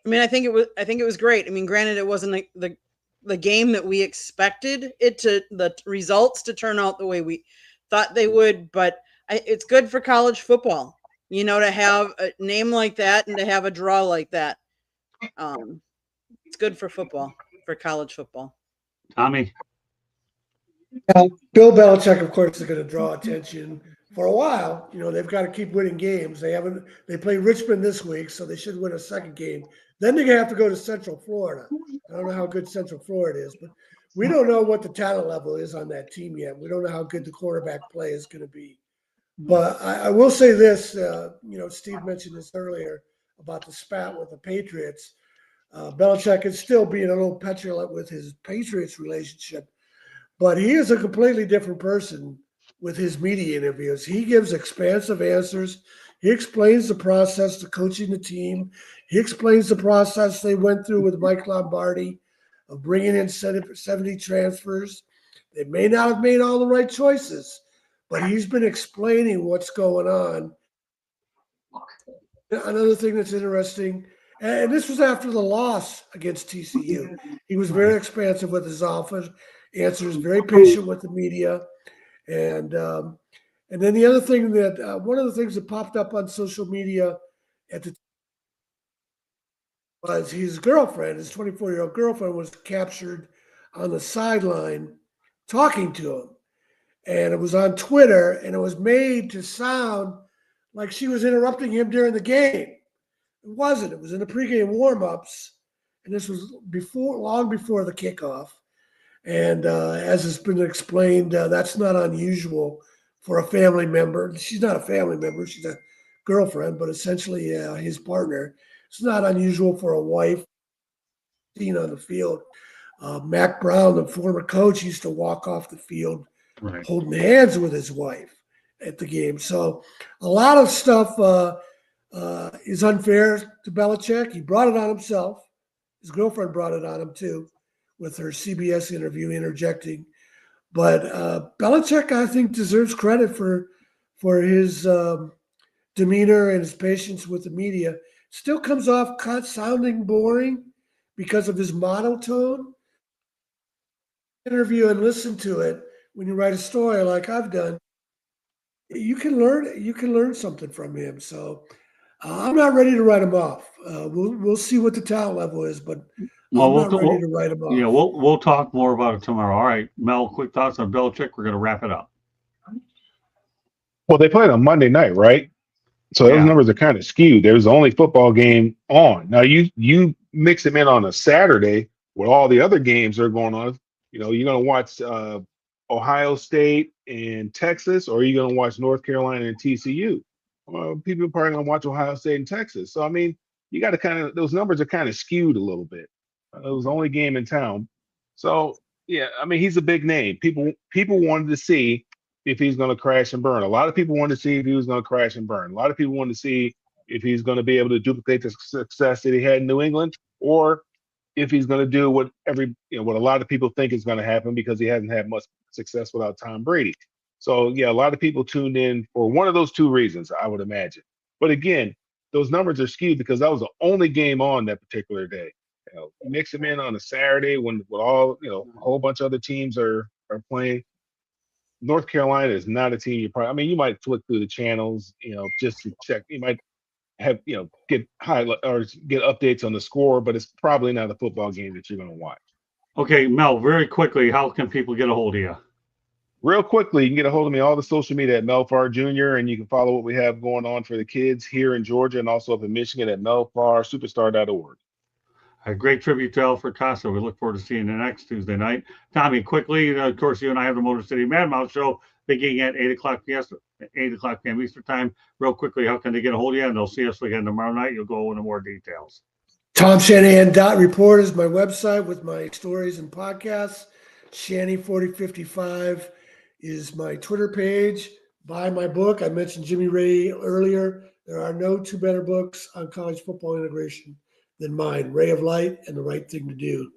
S3: I mean, I think it was great. I mean, granted, it wasn't the game that we expected the results to turn out the way we thought they would, but it's good for college football, to have a name like that and to have a draw like that. It's good for football, for college football.
S1: Tommy?
S5: Bill Belichick, of course, is going to draw attention for a while. They've got to keep winning games. They play Richmond this week, so they should win a second game. Then they're going to have to go to Central Florida. I don't know how good Central Florida is, but we don't know what the talent level is on that team yet. We don't know how good the quarterback play is going to be. But I will say this, Steve mentioned this earlier about the spat with the Patriots. Belichick is still being a little petulant with his Patriots relationship, but he is a completely different person with his media interviews. He gives expansive answers. He explains the process to coaching the team. He explains the process they went through with Mike Lombardi of bringing in 70 transfers. They may not have made all the right choices, but he's been explaining what's going on. Another thing that's interesting, and this was after the loss against TCU. He was very expansive with his answers, very patient with the media, and And then the other thing that one of the things that popped up on social media at the was his girlfriend, his 24-year-old girlfriend, was captured on the sideline talking to him. And it was on Twitter, and it was made to sound like she was interrupting him during the game. It wasn't. It was in the pregame warm-ups, and this was long before the kickoff. And as has been explained, that's not unusual for a family member. She's not a family member. She's a girlfriend, but essentially his partner. It's not unusual for a wife seen on the field. Mac Brown, the former coach, used to walk off the field holding hands with his wife at the game. So a lot of stuff is unfair to Belichick. He brought it on himself. His girlfriend brought it on him too, with her CBS interview interjecting. But Belichick, I think, deserves credit for his demeanor and his patience with the media. Still comes off sounding boring because of his monotone. Interview and listen to it when you write a story like I've done. You can learn something from him. So I'm not ready to write him off. We'll see what the talent level is, but I'm not ready to write him off.
S1: Yeah, we'll talk more about it tomorrow. All right, Mel, quick thoughts on Belichick. We're going to wrap it up.
S4: Well, they played on Monday night, right? So those numbers are kind of skewed. There was the only football game on. Now you mix them in on a Saturday where all the other games are going on. You're going to watch Ohio State and Texas, or are you going to watch North Carolina and TCU? Well, people are probably going to watch Ohio State and Texas. So, I mean, you got to those numbers are kind of skewed a little bit. It was the only game in town. So, yeah, I mean, he's a big name. People wanted to see if he's going to crash and burn. A lot of people wanted to see if he was going to crash and burn. A lot of people wanted to see if he's going to be able to duplicate the success that he had in New England, or if he's going to do what a lot of people think is going to happen, because he hasn't had much success without Tom Brady. So yeah, a lot of people tuned in for one of those two reasons, I would imagine. But again, those numbers are skewed because that was the only game on that particular day. Mix them in on a Saturday when all a whole bunch of other teams are playing. North Carolina is not a team you might flick through the channels, just to check. You might have, get highlight or get updates on the score, but it's probably not a football game that you're going to watch.
S1: Okay, Mel, very quickly, how can people get a hold of you?
S4: Real quickly, you can get a hold of me all the social media at Melfar Jr., and you can follow what we have going on for the kids here in Georgia and also up in Michigan at melfarsuperstar.org.
S1: A great tribute to Alfred Casa. We look forward to seeing you next Tuesday night. Tommy, quickly, of course, you and I have the Motor City Madmouth show beginning at 8 o'clock p.m. Eastern time. Real quickly, how can they get a hold of you? And they'll see us again tomorrow night. You'll go into more details.
S5: TomShanahan.report is my website with my stories and podcasts. Shanny4055 is my Twitter page. Buy my book. I mentioned Jimmy Ray earlier. There are no two better books on college football integration than mine, Ray of Light and The Right Thing to Do.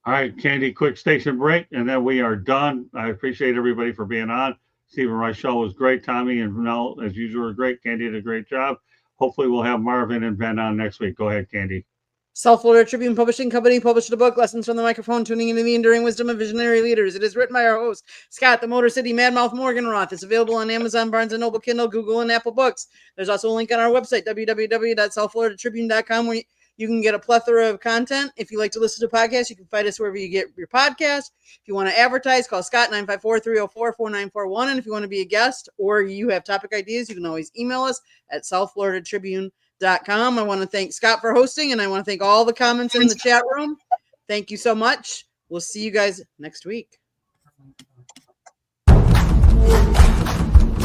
S1: All right, Candy, quick station break, and then we are done. I appreciate everybody for being on. Stephen Reichel was great. Tommy and Mel, as usual, were great. Candy did a great job. Hopefully we'll have Marvin and Ben on next week. Go ahead, Candy.
S3: South Florida Tribune Publishing Company published a book, Lessons from the Microphone, Tuning into the Enduring Wisdom of Visionary Leaders. It is written by our host, Scott, the Motor City Madmouth Morganroth. It's available on Amazon, Barnes & Noble, Kindle, Google, and Apple Books. There's also a link on our website, www.southfloridatribune.com, where you can get a plethora of content. If you like to listen to podcasts, you can find us wherever you get your podcast. If you want to advertise, call Scott 954-304-4941. And if you want to be a guest or you have topic ideas, you can always email us at southfloridatribune.com. I want to thank Scott for hosting, and I want to thank all the comments in the chat room. Thank you so much. We'll see you guys next week.